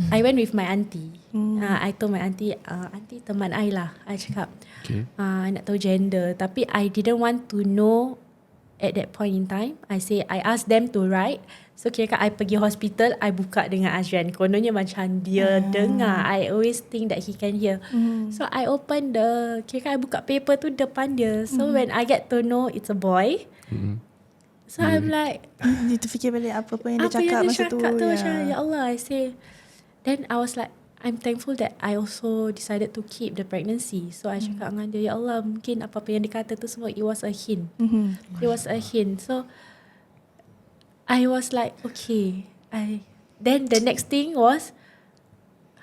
Speaker 3: I went with my auntie. I told my auntie, auntie teman I lah. I cakap, I nak tahu gender. Tapi I didn't want to know at that point in time. I asked them to write. So kira I pergi hospital, I buka dengan Azrian. Kononnya macam dia dengar. I always think that he can hear. So I open I buka paper tu depan dia. So when I get to know it's a boy, so I'm like,
Speaker 2: Dia terfikir balik apa yang dia cakap masa tu.
Speaker 3: Macam, ya Allah, I say. Then I was like, I'm thankful that I also decided to keep the pregnancy. So I cakap dengan dia, ya Allah, mungkin apa-apa yang dia kata tu semua, it was a hint. It was a hint. So I was like, okay. Then the next thing was,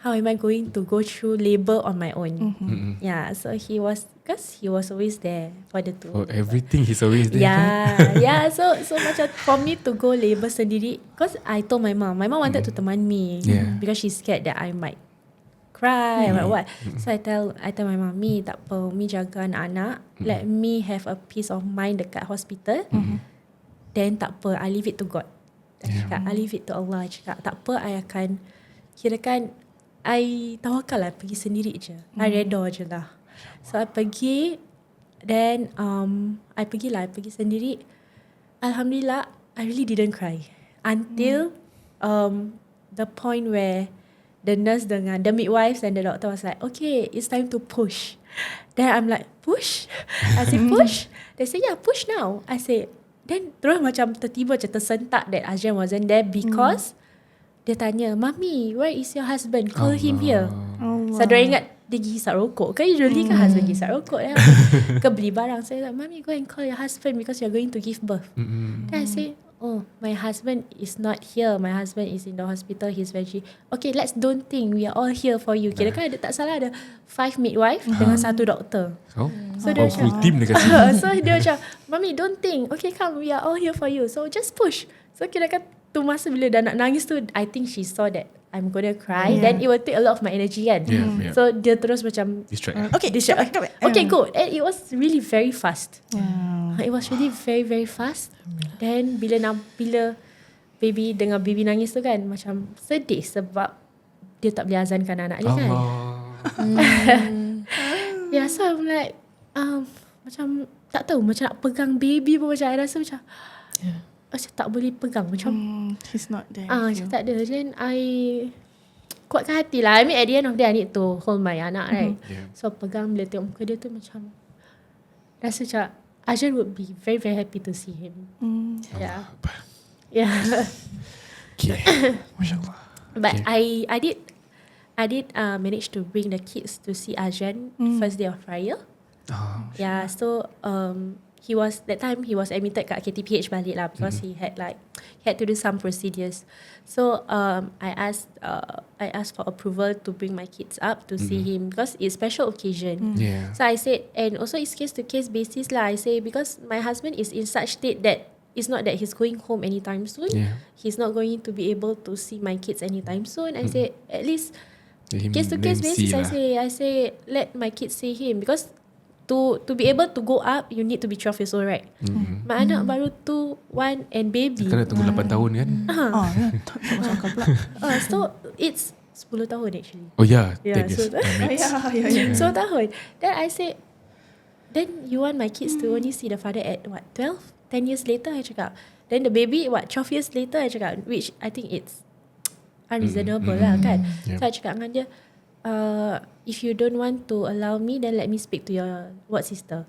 Speaker 3: how am I going to go through labor on my own? Yeah, so because he was always there for the two.
Speaker 1: For everything he's always there.
Speaker 3: Yeah. So macam for me to go labor sendiri, because I told my mom wanted to teman me because she's scared that I might cry or what. So I tell my mom, Mi tak apa, Mi jaga anak-anak, let me have a peace of mind dekat hospital. Then tak apa, I leave it to God. I leave it to Allah. Cakap tak apa, I akan kirakan I tawakal lah, pergi sendiri je. I redha je lah. So I pergi, then I pergi sendiri. Alhamdulillah, I really didn't cry until the point where the nurse dengan the midwives and the doctor was like, okay, it's time to push. Then I'm like, push? I say, push? They say, yeah, push now. I say, then terus macam tertiba macam tersentak that Azrian wasn't there because dia tanya, Mami, where is your husband? Call him here. So dia ingat dia pergi hisap rokok. Kan usually kan husband pergi hisap rokok. Ke beli barang. So like, Mami, go and call your husband because you're going to give birth. Then I say, oh, my husband is not here. My husband is in the hospital. He's veggie. Okay, let's don't think. We are all here for you. Kira kan ada tak salah ada 5 midwife dengan 1 doktor. So dia
Speaker 1: full
Speaker 3: macam,
Speaker 1: team dekat sini.
Speaker 3: so dia macam, Mami, don't think. Okay, come. We are all here for you. So just push. So kira kan tu masa bila dah nak nangis tu, I think she saw that I'm gonna cry. Then it will take a lot of my energy kan. So dia terus macam
Speaker 1: Distract.
Speaker 2: Okay,
Speaker 3: distract.
Speaker 2: come back.
Speaker 3: Okay, go. And it was really very fast. It was really very very fast. Then bila baby dengar baby nangis tu kan, macam sedih sebab dia tak boleh azankan anak dia kan. Yeah, so I'm like macam tak tahu, macam nak pegang baby pun macam I rasa macam macam tak boleh pegang macam
Speaker 2: he's not there.
Speaker 3: macam tak ada. Then I kuatkan hati lah. I mean at the end of the day I need to hold my anak, right? So pegang bila tengok muka dia tu macam rasa macam Azrian would be very very happy to see him. Yeah.
Speaker 1: Okay. Masya-Allah.
Speaker 3: But I did manage to bring the kids to see Azrian first day of trial. Yeah, so he was admitted kat KTPH balik lah because he had to do some procedures. So I asked for approval to bring my kids up to see him because it's special occasion. So I said, and also it's case to case basis lah. I say because my husband is in such state that it's not that he's going home anytime soon. He's not going to be able to see my kids anytime soon. I say at least case to case basis. I say let my kids see him because to be able to go up, you need to be 12 years old, right? My anak baru 2, 1 and baby.
Speaker 1: Kan dah tunggu 8 tahun kan?
Speaker 2: Tak masuk akal pula.
Speaker 3: So it's 10 tahun actually.
Speaker 1: Oh yeah, 10
Speaker 3: so,
Speaker 1: years.
Speaker 3: So tahun. Then I said, then you want my kids to only see the father at what, 12? 10 years later, I cakap. Then the baby, 12 years later, I cakap. Which I think it's unreasonable lah kan. So I cakap dengan dia, if you don't want to allow me, then let me speak to your ward sister.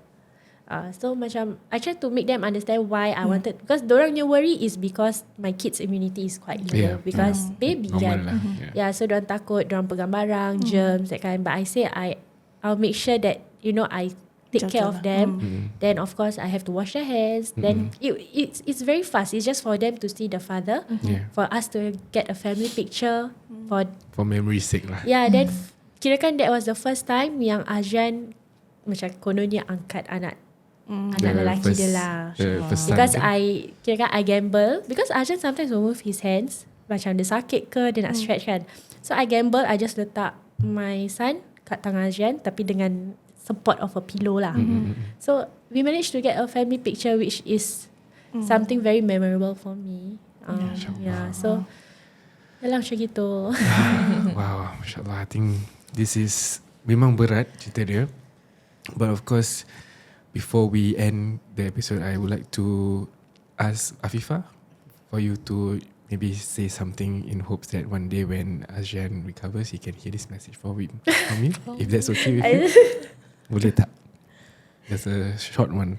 Speaker 3: So macam I try to make them understand why I wanted, because dorangnya worry is because my kids' immunity is quite low because baby kan. So dorang takut dorang pegang barang, germs that kind. But I say I'll make sure that I take care of them. Then of course I have to wash their hands. Then it's very fast. It's just for them to see the father, for us to get a family picture,
Speaker 1: for memory's sake lah.
Speaker 3: Then kirakan that was the first time yang Azrian macam kononnya angkat anak lelaki dia lah. Because I kirakan I gamble, because Azrian sometimes will move his hands macam dia sakit ke, dia nak stretch kan. So I gamble, I just letak my son kat tangan Azrian tapi dengan support of a pillow lah. So we managed to get a family picture which is something very memorable for me. So dalam macam gitu.
Speaker 1: Wow, masya-Allah. I think this is memang berat cerita dia. But of course, before we end the episode, I would like to ask Afifah for you to maybe say something in hopes that one day when Azrian recovers, he can hear this message from me. If that's okay with you. Boleh tak? There's a short one.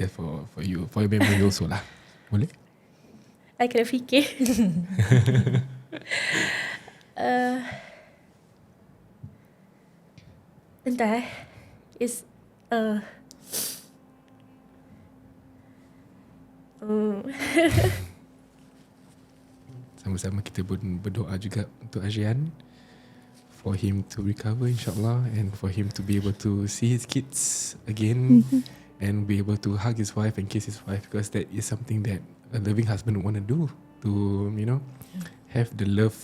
Speaker 1: Just for you, for your memory also lah. Boleh?
Speaker 3: I kena fikir. Entah. It's
Speaker 1: sama-sama kita berdoa juga untuk Azrian, for him to recover insyaAllah, and for him to be able to see his kids again, and be able to hug his wife and kiss his wife, because that is something that a loving husband would want to do, to have the love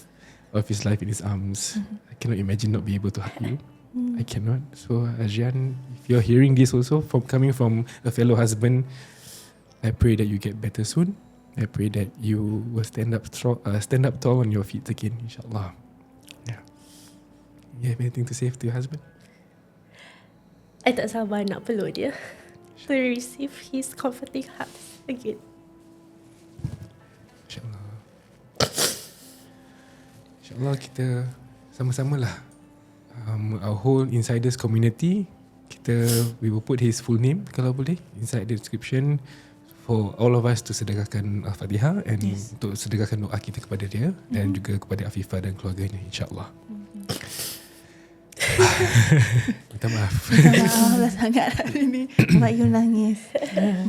Speaker 1: of his life in his arms. I cannot imagine not be able to hug you. I cannot. So Azrian, if you're hearing this also coming from a fellow husband, I pray that you get better soon. I pray that you will stand up tall on your feet again, insyaAllah. You have anything to say to your husband?
Speaker 3: I tak sabar nak peluk dia, to receive his comforting hugs again.
Speaker 1: InsyaAllah. InsyaAllah kita sama-sama lah, our whole insiders community, we will put his full name kalau boleh inside the description for all of us to sedekahkan Al-Fatihah and untuk sedekahkan doa kita kepada dia dan juga kepada Afifah dan keluarganya, insyaAllah. Minta maaf.
Speaker 2: Minta maaf sangat hari ni buat you nangis.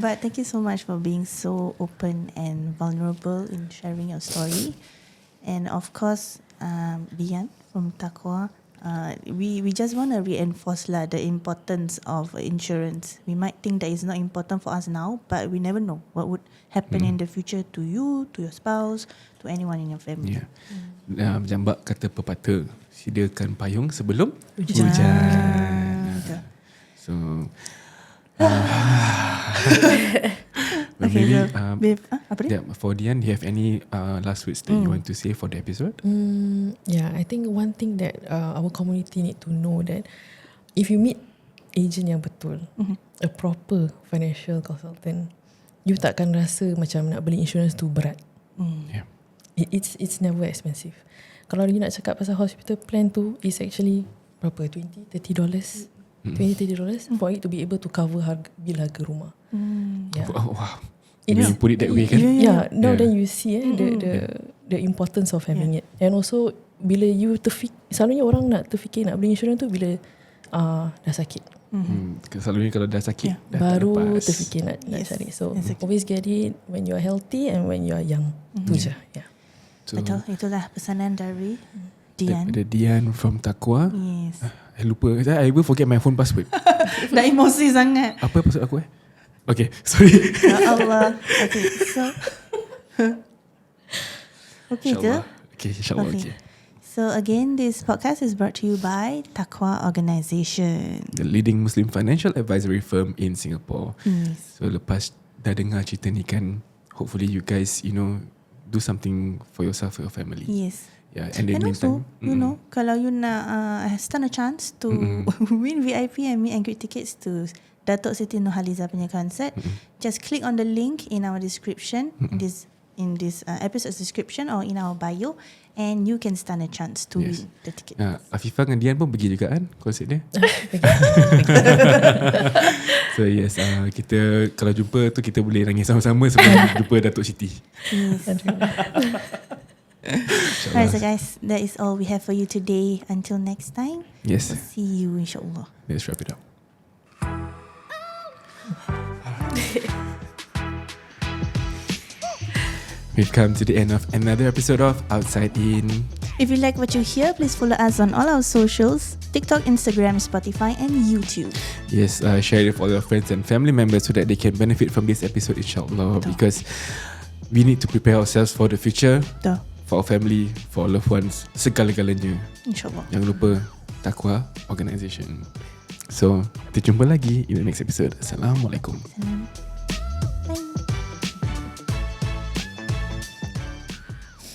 Speaker 2: But thank you so much for being so open and vulnerable in sharing your story. And of course, Dian from TAQWA, we just want to reinforce lah the importance of insurance. We might think that it's not important for us now, but we never know what would happen in the future to you, to your spouse, to anyone in your family.
Speaker 1: Jambak kata pepatah, sediakan payung sebelum hujan. So
Speaker 2: Okay,
Speaker 1: maybe
Speaker 2: apa dia?
Speaker 1: for Dian, do you have any last words that you want to say for the episode?
Speaker 4: Yeah, I think one thing that our community need to know that if you meet agent yang betul, a proper financial consultant, you takkan rasa macam nak beli insurance tu berat.
Speaker 1: Yeah.
Speaker 4: It's never expensive. Kalau you nak cakap pasal hospital plan tu, is actually berapa? $20-30 for it to be able to cover bil harga rumah. Yeah.
Speaker 1: Oh, wow. When you put it that way kan?
Speaker 4: Now then you see the importance of having it. And also bila you selalunya orang nak terfikir nak beli insurans tu bila dah sakit.
Speaker 1: Selalunya kalau dah sakit dah
Speaker 4: baru
Speaker 1: tak
Speaker 4: terfikir nak cari. So always get it when you are healthy and when you are young. Tu je. Yeah.
Speaker 1: So,
Speaker 2: betul, itulah pesanan dari Dian.
Speaker 1: Daripada Dian from TAQWA.
Speaker 2: Yes.
Speaker 1: I lupa. I will forget my phone password.
Speaker 2: Dah emosi sangat.
Speaker 1: Apa password aku Okay, sorry.
Speaker 2: Ya Allah. Okay, so okay ke?
Speaker 1: Okay, insyaAllah okay.
Speaker 2: So again, this podcast is brought to you by TAQWA Organisation,
Speaker 1: The leading Muslim financial advisory firm in Singapore. So lepas dah dengar cerita ni kan, hopefully you guys, do something for yourself, for your family.
Speaker 2: Yes.
Speaker 1: Yeah, and then
Speaker 2: also, kalau you nak stand a chance to win VIP and meet and greet tickets to Datuk Siti Nurhaliza punya concert, just click on the link in our description, in this episode's description or in our bio, and you can stand a chance to win the ticket.
Speaker 1: Afifah dengan Dian pun pergi juga kan konsert dia. So yes, kita kalau jumpa tu kita boleh nangis sama-sama sebelum jumpa Datuk Siti.
Speaker 2: Yes. Alright, so guys, that is all we have for you today. Until next time,
Speaker 1: yes,
Speaker 2: we'll see you insyaAllah.
Speaker 1: Let's wrap it up. We've come to the end of another episode of Outside In.
Speaker 2: If you like what you hear, please follow us on all our socials: TikTok, Instagram, Spotify and YouTube.
Speaker 1: Yes, share it with all your friends and family members so that they can benefit from this episode, insyaAllah. Because we need to prepare ourselves for the future, for our family, for our loved ones, segala-galanya.
Speaker 2: InsyaAllah.
Speaker 1: Jangan lupa TAQWA Organisation. So, kita jumpa lagi in the next episode. Assalamualaikum.